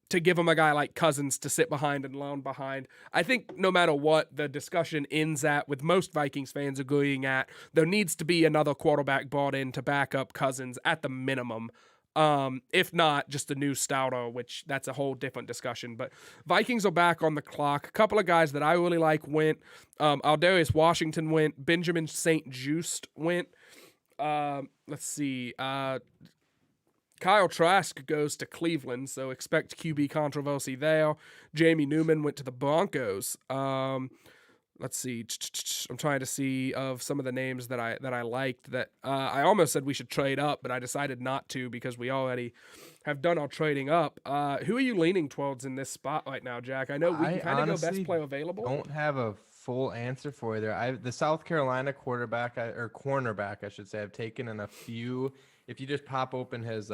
to give them a guy like Cousins to sit behind and learn behind. I think no matter what the discussion ends at, with most Vikings fans agreeing at, there needs to be another quarterback brought in to back up Cousins at the minimum. If not, just a new starter, which that's a whole different discussion. But Vikings are back on the clock. A couple of guys that I really like went. Aldarius Washington went. Benjamin St-Juste went. Let's see. Kyle Trask goes to Cleveland, so expect QB controversy there. Jamie Newman went to the Broncos. Let's see. I'm trying to see of some of the names that I liked. That I almost said we should trade up, but I decided not to because we already have done our trading up. Who are you leaning towards in this spot right now, Jack? I know we can kind of go best player available. Don't have a full answer for you there. The South Carolina cornerback, I should say, I've taken in a few. If you just pop open his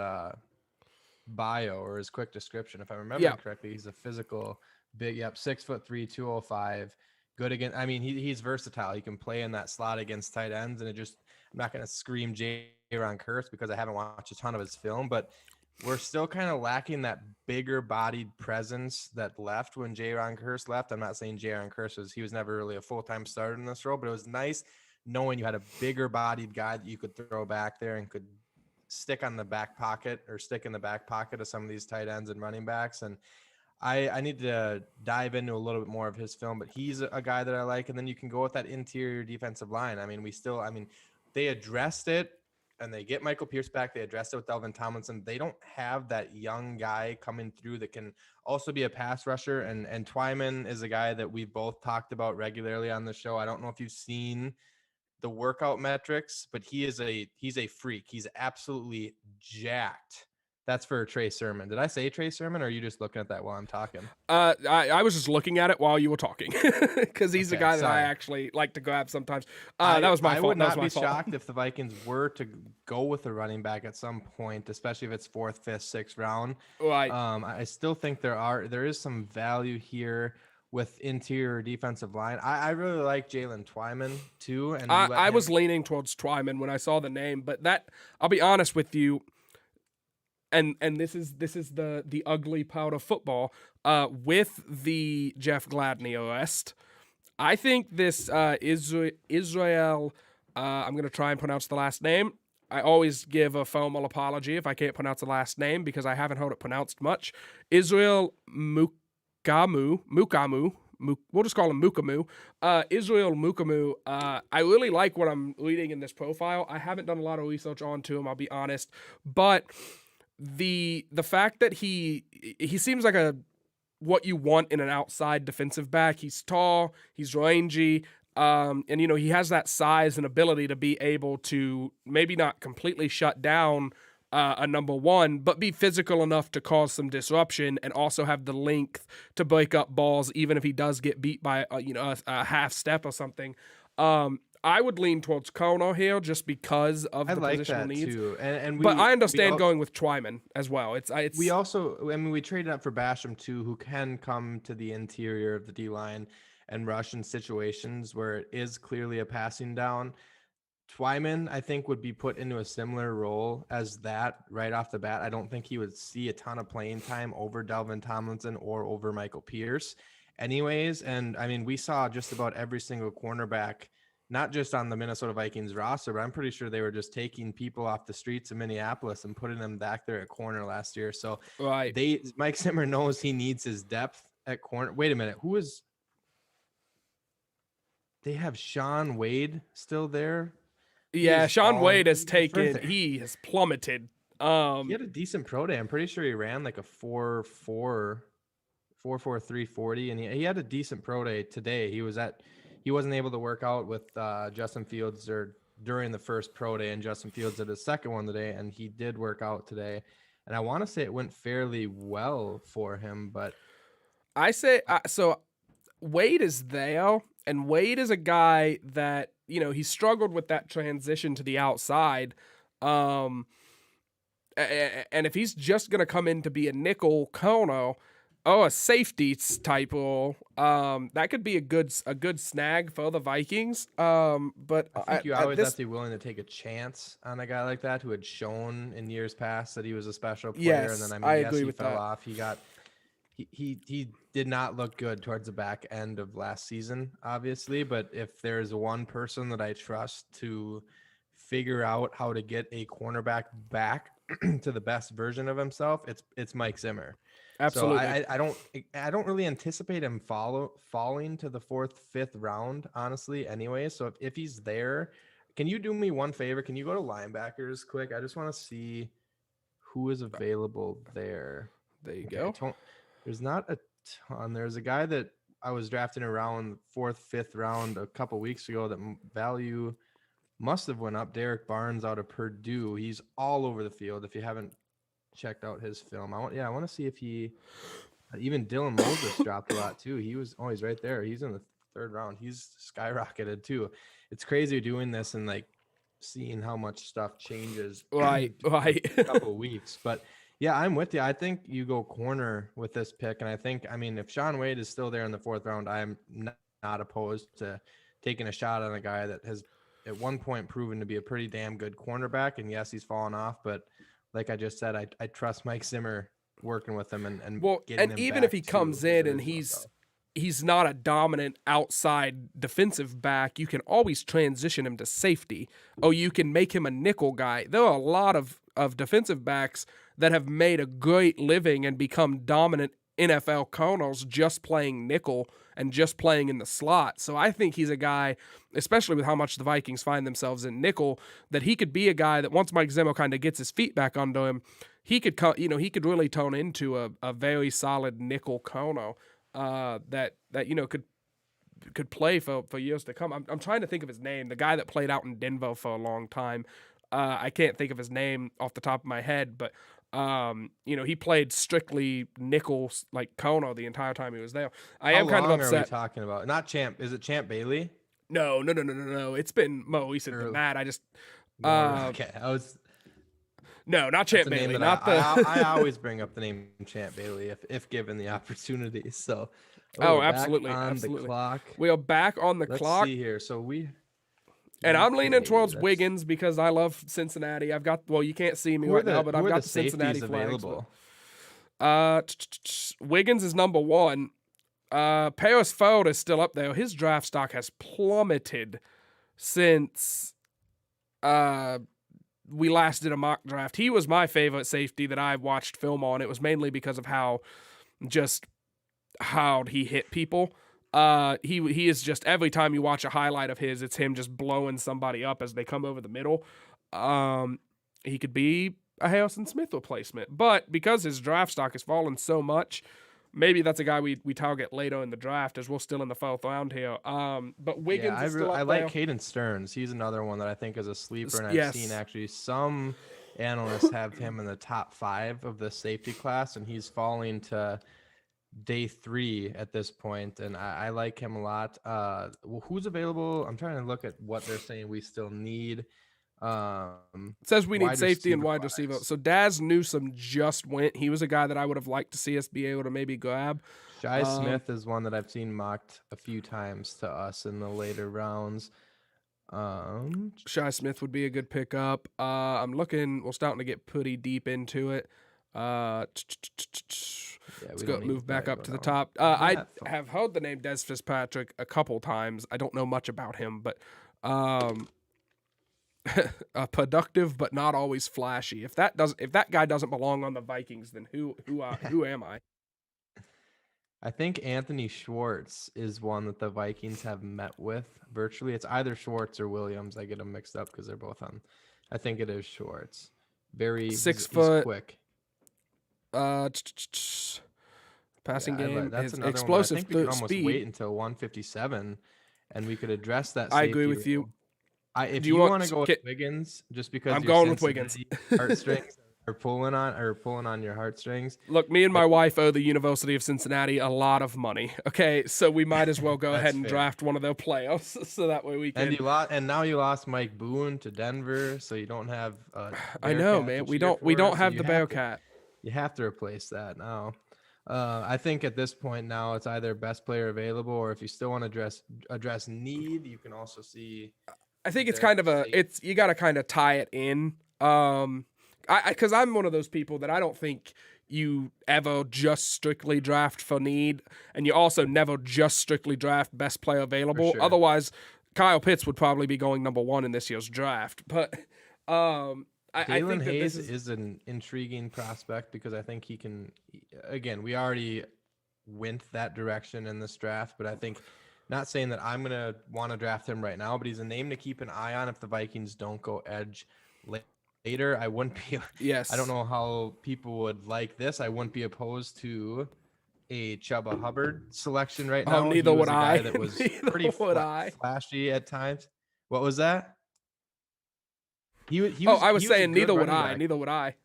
bio or his quick description, if I remember correctly, he's a physical, big, 6'3", 205. Good again. I mean, he's versatile. He can play in that slot against tight ends, and I'm not going to scream Jaron Kearse because I haven't watched a ton of his film, but we're still kind of lacking that bigger bodied presence that left when Jaron Kearse left. I'm not saying Jaron Kearse was never really a full-time starter in this role, but it was nice knowing you had a bigger bodied guy that you could throw back there and could stick in the back pocket of some of these tight ends and running backs. And I need to dive into a little bit more of his film, but he's a guy that I like. And then you can go with that interior defensive line. I mean, they addressed it and they get Michael Pierce back. They addressed it with Delvin Tomlinson. They don't have that young guy coming through that can also be a pass rusher. And Twyman is a guy that we've both talked about regularly on the show. I don't know if you've seen the workout metrics, but he's a freak. He's absolutely jacked. That's for Trey Sermon. Did I say Trey Sermon, or are you just looking at that while I'm talking? I was just looking at it while you were talking because he's a Okay, guy that I sorry. actually like to grab sometimes. I That was my I fault. would That was not my be fault. shocked if the Vikings were to go with a running back at some point, especially if it's fourth, fifth, sixth round. Right. I still think there is some value here with interior defensive line. I really like Jalen Twyman too, and you let I him. was leaning towards Twyman when I saw the name, but that I'll be honest with you, and this is the ugly part of football. With the Jeff Gladney arrest, I think this Israel. I'm gonna try and pronounce the last name. I always give a formal apology if I can't pronounce the last name because I haven't heard it pronounced much. Israel Mukamu. We'll just call him Mukamu. Israel Mukamu. I really like what I'm reading in this profile. I haven't done a lot of research onto him, I'll be honest, but the fact that he seems like a what you want in an outside defensive back. He's tall, he's rangy, and he has that size and ability to be able to maybe not completely shut down a number one, but be physical enough to cause some disruption and also have the length to break up balls, even if he does get beat by a half step or something. I would lean towards Kono here just because of I the like positional that needs. too, and But I we understand going with Twyman as well. It's we also, I mean, we traded up for Basham too, who can come to the interior of the D line and rush in situations where it is clearly a passing down. Twyman, I think, would be put into a similar role as that right off the bat. I don't think he would see a ton of playing time over Delvin Tomlinson or over Michael Pierce anyways. And I mean, we saw just about every single cornerback, not just on the Minnesota Vikings roster, but I'm pretty sure they were just taking people off the streets of Minneapolis and putting them back there at corner last year. So right. Mike Zimmer knows he needs his depth at corner. Wait a minute. They have Sean Wade still there? Yeah, Sean Wade has further. he has plummeted. He had a decent pro day. I'm pretty sure he ran like a 4.4 340, and he had a decent pro day today. He wasn't able to work out with Justin Fields or during the first pro day, and Justin Fields did his second one today, and he did work out today. And I want to say it went fairly well for him, but I say so. Wade is there, and Wade is a guy that he struggled with that transition to the outside. And if he's just gonna come in to be a nickel corner, a safety type role, that could be a good snag for the Vikings. But I think you always have to be willing to take a chance on a guy like that who had shown in years past that he was a special player. Yes, And then I agree he with fell that. off. He did not look good towards the back end of last season, obviously. But if there's one person that I trust to figure out how to get a cornerback back to the best version of himself, it's Mike Zimmer. Absolutely. So I don't really anticipate him falling to the fourth, fifth round, honestly, anyway. So if he's there, can you do me one favor? Can you go to linebackers quick? I just want to see who is available there. There you go. There's not a ton. There's a guy that I was drafting around fourth, fifth round a couple weeks ago that value must have went up. Derek Barnes out of Purdue. He's all over the field. If you haven't checked out his film, I want to see if he even Dylan Moses dropped a lot too. He's right there. He's in the third round. He's skyrocketed too. It's crazy doing this and like seeing how much stuff changes right a couple of weeks. But yeah, I'm with you. I think you go corner with this pick. And I mean, if Sean Wade is still there in the fourth round, I'm not opposed to taking a shot on a guy that has at one point proven to be a pretty damn good cornerback. And yes, he's fallen off, but like I just said, I trust Mike Zimmer working with him and getting him even back if he comes in and he's not a dominant outside defensive back, you can always transition him to safety. Or you can make him a nickel guy. There are a lot of defensive backs that have made a great living and become dominant NFL corners just playing nickel and just playing in the slot. So I think he's a guy, especially with how much the Vikings find themselves in nickel, that he could be a guy that once Mike Zimmer kind of gets his feet back under him, he could really turn into a very solid nickel corner that could play for years to come. I'm trying to think of his name. The guy that played out in Denver for a long time. I can't think of his name off the top of my head, but he played strictly nickel like corner the entire time he was there. I am kind of upset. How long are we talking about? Not Champ. Is it Champ Bailey? No. It's been more recent than that. I just okay. No, not Champ Bailey. I always bring up the name Champ Bailey if given the opportunity. So, absolutely, the clock. We are back on the clock. Let's see here. So I'm leaning towards Wiggins because I love Cincinnati. I've got you can't see me right now, but I've got the Cincinnati flags. Wiggins is number 1. Paris Ford is still up there. His draft stock has plummeted since we last did a mock draft. He was my favorite safety that I watched film on. It was mainly because of how hard he hit people. He is just, every time you watch a highlight of his, it's him just blowing somebody up as they come over the middle. He could be a Harrison Smith replacement, but because his draft stock has fallen so much, maybe that's a guy we target later in the draft as we're still in the 4th round here. But Wiggins is still up I like there. Caden Stearns. He's another one that I think is a sleeper, and I've seen actually some analysts have him in the top 5 of the safety class, and he's falling to day 3 at this point, and I like him a lot. Who's available? I'm trying to look at what they're saying we still need. It says we need safety and wide receiver. So Daz Newsome just went. He was a guy that I would have liked to see us be able to maybe grab. Shi Smith is one that I've seen mocked a few times to us in the later rounds. Shi Smith would be a good pickup. I'm looking. We're starting to get pretty deep into it. Let's go move back up to the top. I have heard the name Dez Fitzpatrick a couple times. I don't know much about him, but productive but not always flashy. If that guy doesn't belong on the Vikings, then who am I? I think Anthony Schwartz is one that the Vikings have met with virtually. It's either Schwartz or Williams. I get them mixed up because they're both on. I think it is Schwartz. Very 6 foot, he's quick. Passing game, that's is another explosive one. I think we could almost speed. wait until 157, and we could address that. I agree with you. If you want to go with Wiggins, just because I'm going with Wiggins. Heartstrings are pulling on your heartstrings. Look, me and my wife owe the University of Cincinnati a lot of money. Okay, so we might as well go ahead and draft one of their players, so that way we can. And now you lost Mike Boone to Denver, so you don't have. I know, man. We don't have the Bearcat. You have to replace that now. I think at this point now it's either best player available, or if you still want to address need, you can also see. I think it's kind of you got to kind of tie it in. Because I'm one of those people that I don't think you ever just strictly draft for need, and you also never just strictly draft best player available. Sure. Otherwise, Kyle Pitts would probably be going number 1 in this year's draft. But I think Hayes is an intriguing prospect because I think he can. Again, we already went that direction in this draft, but I think. Not saying that I'm going to want to draft him right now, but he's a name to keep an eye on if the Vikings don't go edge later. I wouldn't be. Yes. I don't know how people would like this. I wouldn't be opposed to a Chuba Hubbard selection right now. Neither would I. That was pretty flashy at times. What was that? He was I was saying neither would I. Back. Neither would I.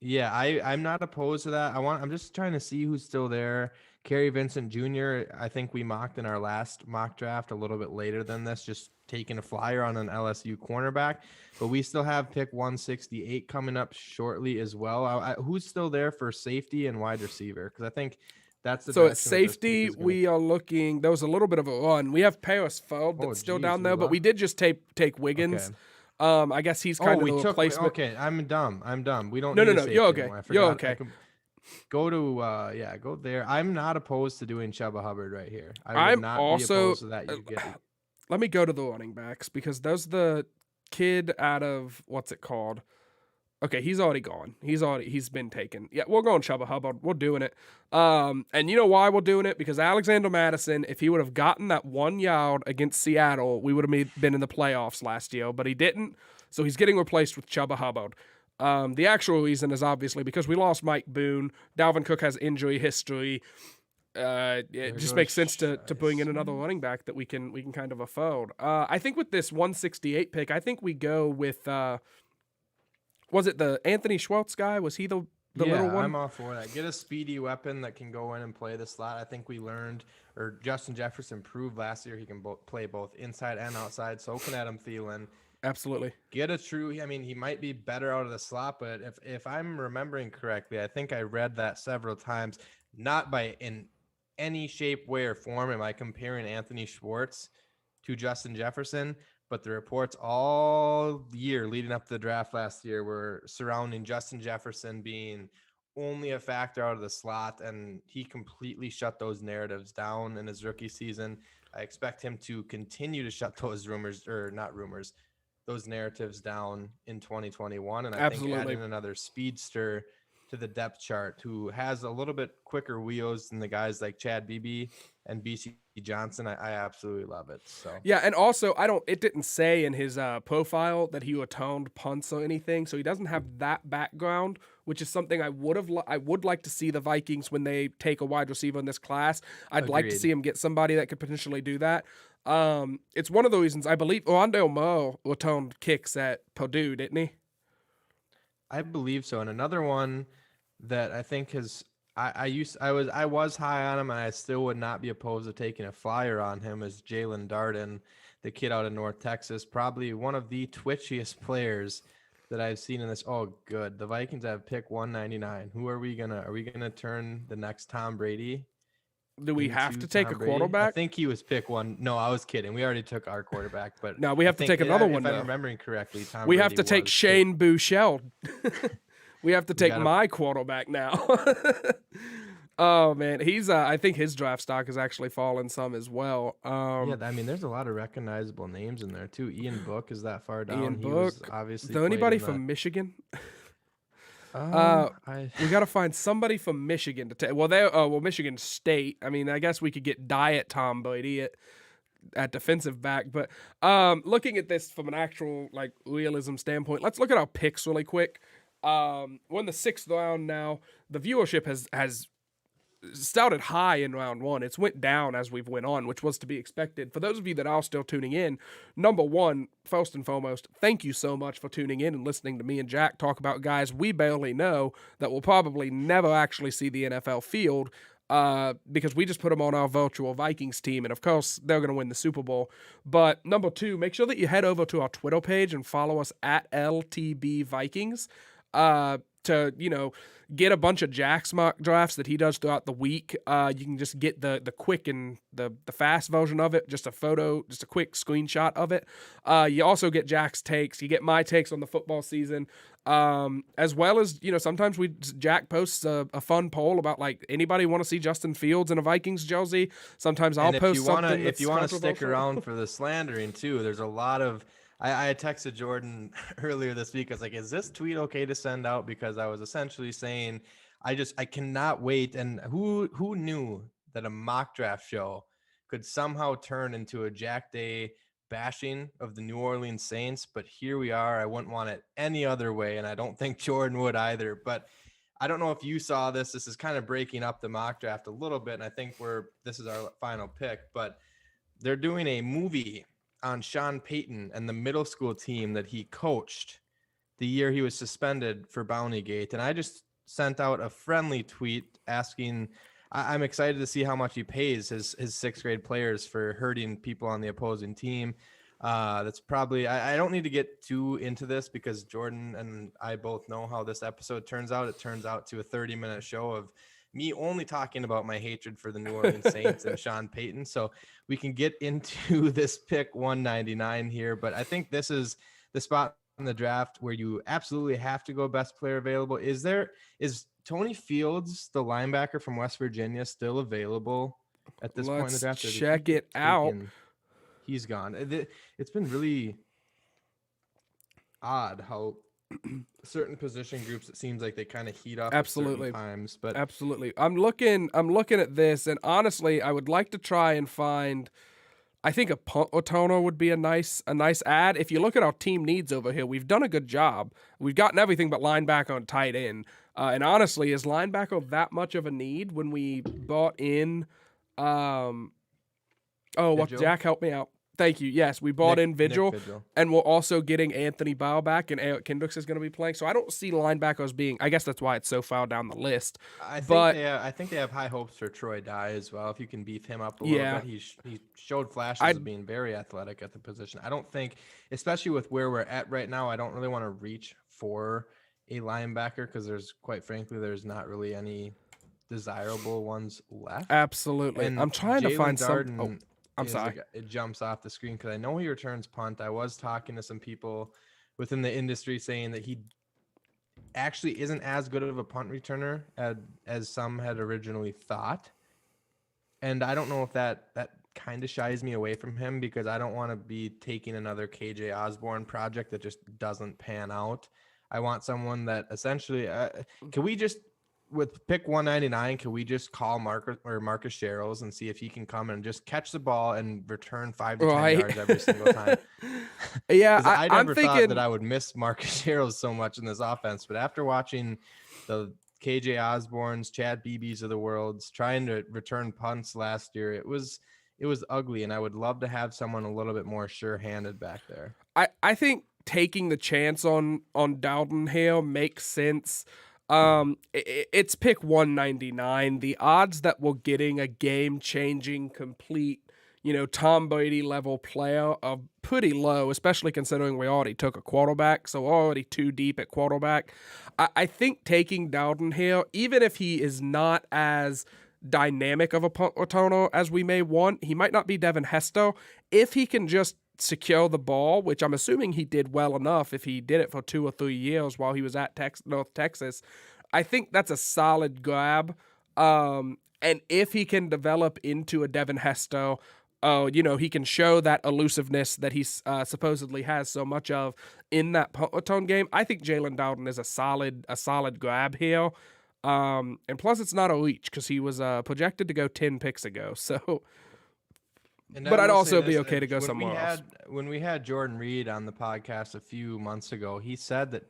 Yeah, I'm not opposed to that. I'm just trying to see who's still there. Kerry Vincent Jr., I think we mocked in our last mock draft a little bit later than this, just taking a flyer on an LSU cornerback. But we still have pick 168 coming up shortly as well. Who's still there for safety and wide receiver? Because I think that's the so at safety, we are looking. There was a little bit of a run. We have Paris Feld that's still down there, but we did just take Wiggins. Okay. I guess he's kind of the replacement. Okay, I'm dumb. We don't. No. You're okay. You're okay. Go to go there. I'm not opposed to doing Chuba Hubbard right here. I would not be opposed to that. Let me go to the running backs because there's the kid out of what's it called? Okay, he's already gone. He's been taken. Yeah, we're going Chuba Hubbard. We're doing it. And you know why we're doing it? Because Alexander Madison, if he would have gotten that 1 yard against Seattle, we would have been in the playoffs last year, but he didn't. So he's getting replaced with Chuba Hubbard. The actual reason is obviously because we lost Mike Boone. Dalvin Cook has injury history. It just makes sense to bring in another running back that we can kind of afford. I think with this 168 pick, I think we go with was it the Anthony Schwartz guy? Was he the little one? I'm all for that. Get a speedy weapon that can go in and play the slot. I think we learned, or Justin Jefferson proved last year he can play both inside and outside. So can Adam Thielen. Absolutely. Get a true. I mean, he might be better out of the slot, but if I'm remembering correctly, I think I read that several times. Not by in any shape, way, or form am I comparing Anthony Schwartz to Justin Jefferson. But the reports all year leading up to the draft last year were surrounding Justin Jefferson being only a factor out of the slot, and he completely shut those narratives down in his rookie season. I expect him to continue to shut those those narratives down in 2021. And I think adding another speedster to the depth chart who has a little bit quicker wheels than the guys like Chad Beebe and BC Johnson, I absolutely love it. So yeah, and also it didn't say in his profile that he returned punts or anything, so he doesn't have that background, which is something I would like to see the Vikings when they take a wide receiver in this class. I'd like to see him get somebody that could potentially do that. It's one of the reasons I believe Rondale Moore returned kicks at Purdue, didn't he? I believe so. And another one that I think I was high on him, and I still would not be opposed to taking a flyer on him, is Jalen Darden, the kid out of North Texas, probably one of the twitchiest players that I've seen in this. Oh, good. The Vikings have pick 199. Are we gonna turn the next Tom Brady? Do we have to take a quarterback? I think he was pick one. No, I was kidding. We already took our quarterback, but no, we have to take another one. If I'm remembering correctly, Tom. We have to take Shane Buechele. We have to take my quarterback now. Oh man, he's. I think his draft stock has actually fallen some as well. Yeah, I mean, there's a lot of recognizable names in there too. Ian Book is that far down. Ian Book, was obviously. Is there anybody from Michigan? We got to find somebody from Michigan to take. Well, Michigan State. I mean, I guess we could get Diet Tom Brady at defensive back. But looking at this from an actual like realism standpoint, let's look at our picks really quick. We're in the 6th round now. The viewership has started high in round 1. It's went down as we've went on, which was to be expected. For those of you that are still tuning in, number one, first and foremost, thank you so much for tuning in and listening to me and Jack talk about guys we barely know that will probably never actually see the NFL field because we just put them on our virtual Vikings team, and of course, they're going to win the Super Bowl. But number two, make sure that you head over to our Twitter page and follow us at LTB Vikings. To, get a bunch of Jack's mock drafts that he does throughout the week. You can just get the quick and the fast version of it, just a quick screenshot of it. You also get Jack's takes. You get my takes on the football season, as well as, sometimes Jack posts a fun poll about, like, anybody want to see Justin Fields in a Vikings jersey? Sometimes I'll post something. If you want to stick around for the slandering, too, there's a lot of... I texted Jordan earlier this week. I was like, is this tweet okay to send out? Because I was essentially saying, I cannot wait. And who knew that a mock draft show could somehow turn into a Jack Day bashing of the New Orleans Saints? But here we are. I wouldn't want it any other way. And I don't think Jordan would either. But I don't know if you saw this. This is kind of breaking up the mock draft a little bit. And I think this is our final pick. But they're doing a movie on Sean Payton and the middle school team that he coached the year he was suspended for Bountygate. And I just sent out a friendly tweet asking, I'm excited to see how much he pays his 6th grade players for hurting people on the opposing team. That's probably, I don't need to get too into this because Jordan and I both know how this episode turns out. It turns out to a 30-minute show of me only talking about my hatred for the New Orleans Saints and Sean Payton. So we can get into this pick 199 here, but I think this is the spot in the draft where you absolutely have to go best player available. Is Tony Fields, the linebacker from West Virginia, still available at this point in the draft? Check it out. He's gone. It's been really odd how certain position groups, it seems like they kind of heat up at certain Absolutely. times. But Absolutely. I'm looking at this, and honestly, I would like to try and find. I think a punt returner would be a nice add. If you look at our team needs over here, we've done a good job. We've gotten everything but linebacker and tight end. And honestly, is linebacker that much of a need when we bought in? Vigil? Jack, help me out. Thank you. Yes, we bought in Vigil, and we're also getting Anthony Bow back, and Eric Kendricks is going to be playing. So I don't see linebackers being. I guess that's why it's so far down the list. I think they have high hopes for Troy Dye as well. If you can beef him up a little bit, he showed flashes of being very athletic at the position. I don't think, especially with where we're at right now, I don't really want to reach for a linebacker because quite frankly, there's not really any desirable ones left. Absolutely. And I'm trying to find Darden some. I'm sorry. It jumps off the screen because I know he returns punt. I was talking to some people within the industry saying that he actually isn't as good of a punt returner as some had originally thought. And I don't know if that kind of shies me away from him because I don't want to be taking another KJ Osborne project that just doesn't pan out. I want someone that essentially can we just with pick 199, can we just call Marcus Sherrills and see if he can come and just catch the ball and return 5 to 10 yards every single time? Yeah, I never thought that I would miss Marcus Sherrills so much in this offense, but after watching the KJ Osborne's, Chad Beebe's of the worlds trying to return punts last year, it was ugly, and I would love to have someone a little bit more sure-handed back there. I think taking the chance on Dowden here makes sense. It's pick 199. The odds that we're getting a game-changing, complete, Tom Brady level player are pretty low, especially considering we already took a quarterback, so we're already too deep at quarterback. I think taking Dowden here, even if he is not as dynamic of a punt returner as we may want, he might not be Devin Hester. If he can just secure the ball, which I'm assuming he did well enough if he did it for 2 or 3 years while he was at North Texas, I think that's a solid grab. And if he can develop into a Devin Hester, he can show that elusiveness that he supposedly has so much of in that punt return game. I think Jalen Dowden is a solid grab here. And plus it's not a reach because he was projected to go 10 picks ago. So. But I'd also be okay to go somewhere else. When we had Jordan Reed on the podcast a few months ago, he said that,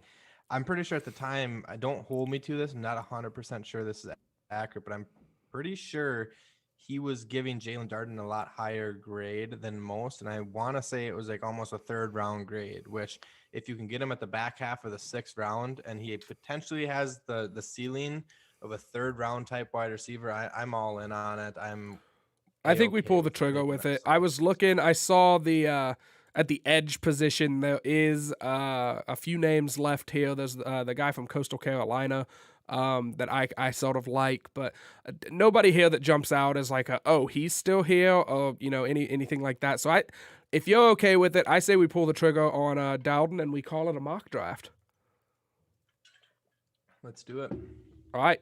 I'm pretty sure at the time, don't hold me to this, I'm not 100% sure this is accurate, but I'm pretty sure he was giving Jalen Darden a lot higher grade than most. And I want to say it was like almost a 3rd round grade, which if you can get him at the back half of the 6th round and he potentially has the ceiling of a 3rd round type wide receiver, I'm all in on it. I think we pull the trigger with it. I was looking. I saw the at the edge position there is a few names left here. There's the guy from Coastal Carolina that I sort of like, but nobody here that jumps out as like he's still here or anything like that. So if you're okay with it, I say we pull the trigger on Dowden and we call it a mock draft. Let's do it. All right.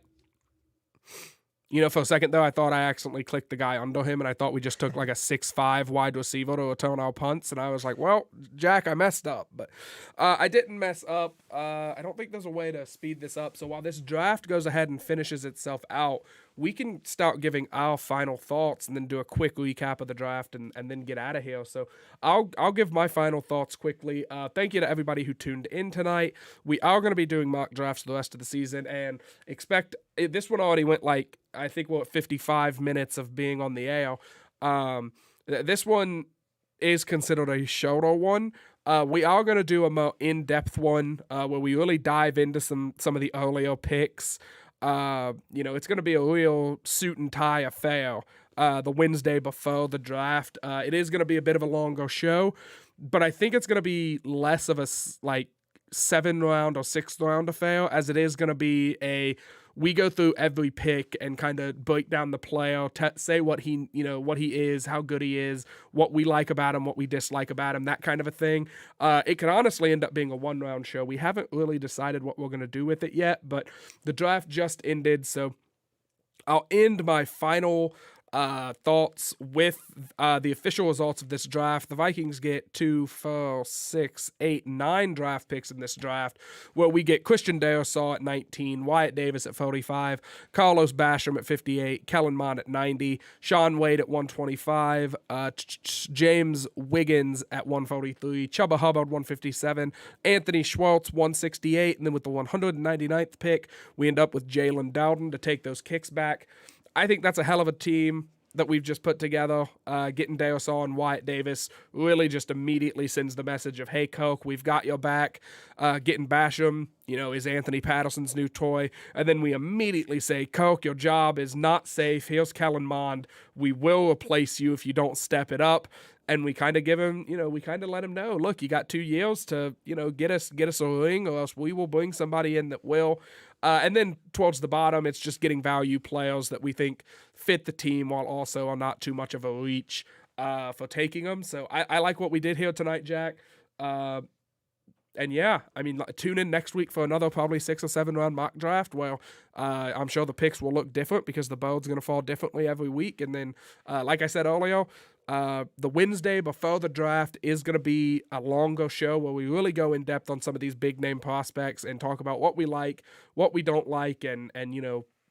For a second, though, I thought I accidentally clicked the guy under him, and I thought we just took like a 6'5" wide receiver to return our punts, and I was like, well, Jack, I messed up. But I didn't mess up. I don't think there's a way to speed this up. So while this draft goes ahead and finishes itself out, we can start giving our final thoughts and then do a quick recap of the draft and then get out of here. So I'll give my final thoughts quickly. Thank you to everybody who tuned in tonight. We are going to be doing mock drafts the rest of the season, and expect this one already went like, I think we're at 55 minutes of being on the air. This one is considered a shorter one. We are going to do a more in-depth one where we really dive into some of the earlier picks. It's going to be a real suit and tie affair the Wednesday before the draft. It is going to be a bit of a longer show, but I think it's going to be less of a 7th-round or 6th-round affair, as it is going to be we go through every pick and kind of break down the player, say what he is, how good he is, what we like about him, what we dislike about him, that kind of a thing. It could honestly end up being a 1-round show. We haven't really decided what we're going to do with it yet, but the draft just ended, so I'll end my final thoughts with the official results of this draft. The Vikings get 2, 4, 6, 8, 9 draft picks in this draft, where we get Christian Darrisaw at 19, Wyatt Davis at 45, Carlos Basham at 58, Kellen Mond at 90, Sean Wade at 125, James Wiggins at 143, Chuba Hubbard 157, Anthony Schwartz 168, and then with the 199th pick, we end up with Jalen Dowden to take those kicks back. I think that's a hell of a team that we've just put together. Getting Darrisaw and Wyatt Davis really just immediately sends the message of, hey, Coke, we've got your back. Getting Basham, is Anthony Patterson's new toy. And then we immediately say, Coke, your job is not safe. Here's Kellen Mond. We will replace you if you don't step it up. And we kind of give him, we kind of let him know, look, you got 2 years to, get us a ring, or else we will bring somebody in that will. And then towards the bottom, it's just getting value players that we think fit the team while also are not too much of a reach for taking them. So I like what we did here tonight, Jack. And yeah, tune in next week for another probably 6 or 7 round mock draft. Well, I'm sure the picks will look different because the board's going to fall differently every week. And then, like I said earlier, the Wednesday before the draft is going to be a longer show where we really go in depth on some of these big name prospects and talk about what we like, what we don't like, and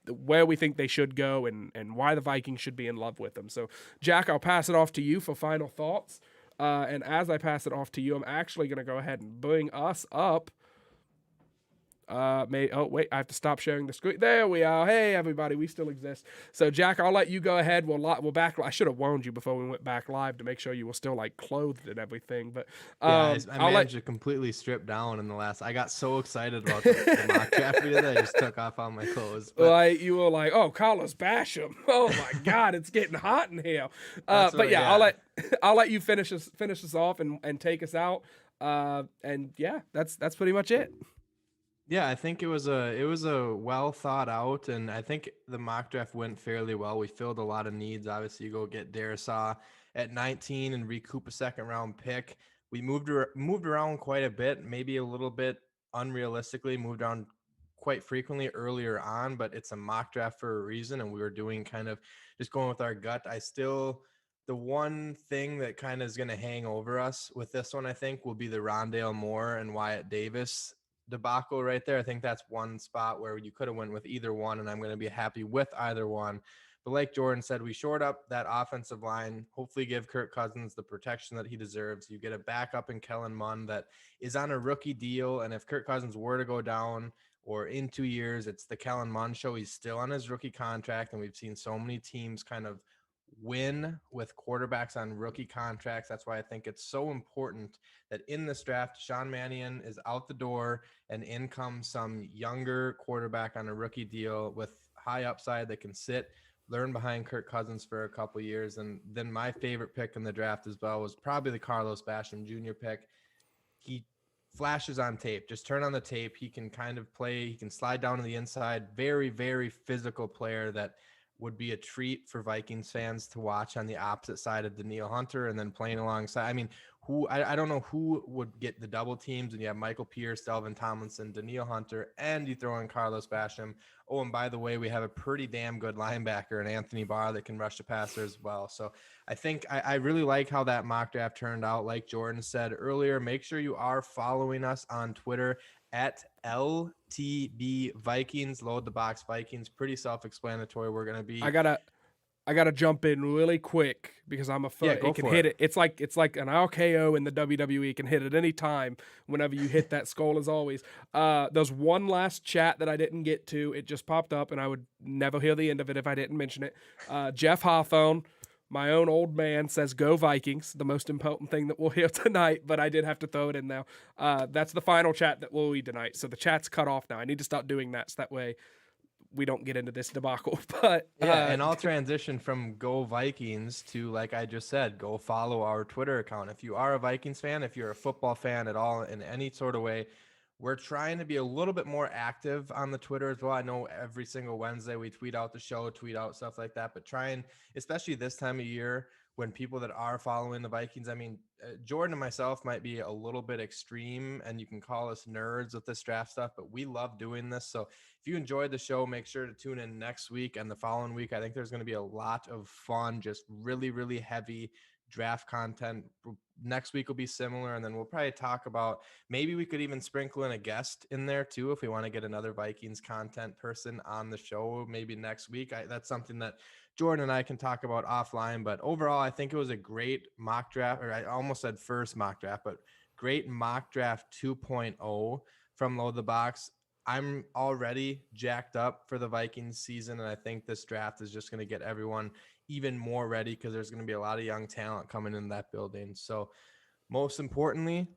where we think they should go and why the Vikings should be in love with them. So, Jack, I'll pass it off to you for final thoughts. And as I pass it off to you, I'm actually going to go ahead and bring us up. I have to stop sharing the screen. There we are. Hey, everybody, we still exist. So, Jack, I'll let you go ahead. We'll back. I should have warned you before we went back live to make sure you were still clothed and everything. But I managed to completely strip down in the last. I got so excited about the mock draft that I just took off all my clothes. But you were like, "Oh, Carlos Basham! Oh my God, it's getting hot in here." But yeah, I'll let you finish us off and take us out. And yeah, that's pretty much it. Yeah, I think it was a well thought out, and I think the mock draft went fairly well. We filled a lot of needs. Obviously, you go get Darrisaw at 19 and recoup a second round pick. We moved around quite a bit, maybe a little bit unrealistically, moved around quite frequently earlier on, but it's a mock draft for a reason, and we were doing kind of just going with our gut. The one thing that kind of is going to hang over us with this one, I think, will be the Rondale Moore and Wyatt Davis debacle right there. I think that's one spot where you could have went with either one, and I'm going to be happy with either one. But like Jordan said, we shored up that offensive line, hopefully give Kirk Cousins the protection that he deserves. You get a backup in Kellen Mond that is on a rookie deal, and if Kirk Cousins were to go down or in 2 years, it's the Kellen Mond show. He's still on his rookie contract, and we've seen so many teams kind of win with quarterbacks on rookie contracts. That's why I think it's so important that in this draft, Sean Mannion is out the door and in comes some younger quarterback on a rookie deal with high upside that can learn behind Kirk Cousins for a couple years. And then my favorite pick in the draft as well was probably the Carlos Basham Jr. pick. He flashes on tape. Just turn on the tape. He can kind of play. He can slide down to the inside. Very, very physical player that would be a treat for Vikings fans to watch on the opposite side of Danielle Hunter and then playing alongside. I don't know who would get the double teams, and you have Michael Pierce, Delvin Tomlinson, Danielle Hunter, and you throw in Carlos Basham. Oh, and by the way, we have a pretty damn good linebacker in Anthony Barr that can rush the passer as well. So I think I really like how that mock draft turned out. Like Jordan said earlier, make sure you are following us on Twitter at LTB Vikings, Load the Box Vikings. Pretty self-explanatory. We're going to be. I gotta jump in really quick because I'm a foot. Yeah, it can hit it. It's like an RKO in the WWE. It can hit at any time whenever you hit that skull. As always, there's one last chat that I didn't get to. It just popped up, and I would never hear the end of it if I didn't mention it. Jeff Hawthorne, my own old man, says "Go Vikings." The most important thing that we'll hear tonight, but I did have to throw it in there. That's the final chat that we'll read tonight. So the chat's cut off now. I need to start doing that so that way we don't get into this debacle. But and I'll transition from Go Vikings to, like I just said, go follow our Twitter account. If you are a Vikings fan, if you're a football fan at all in any sort of way, we're trying to be a little bit more active on the Twitter as well. I know every single Wednesday we tweet out the show, tweet out stuff like that, but especially this time of year, when people that are following the Vikings, I mean, Jordan and myself might be a little bit extreme, and you can call us nerds with this draft stuff, but we love doing this. So if you enjoyed the show, make sure to tune in next week and the following week. I think there's going to be a lot of fun, just really, really heavy draft content. Next week will be similar, and then we'll probably talk about, maybe we could even sprinkle in a guest in there too if we want to get another Vikings content person on the show maybe next week. That's something that Jordan and I can talk about offline. But overall, I think it was a great mock draft, or I almost said first mock draft, but great mock draft 2.0 from Load the Box. I'm already jacked up for the Vikings season, and I think this draft is just going to get everyone even more ready because there's going to be a lot of young talent coming in that building. So most importantly,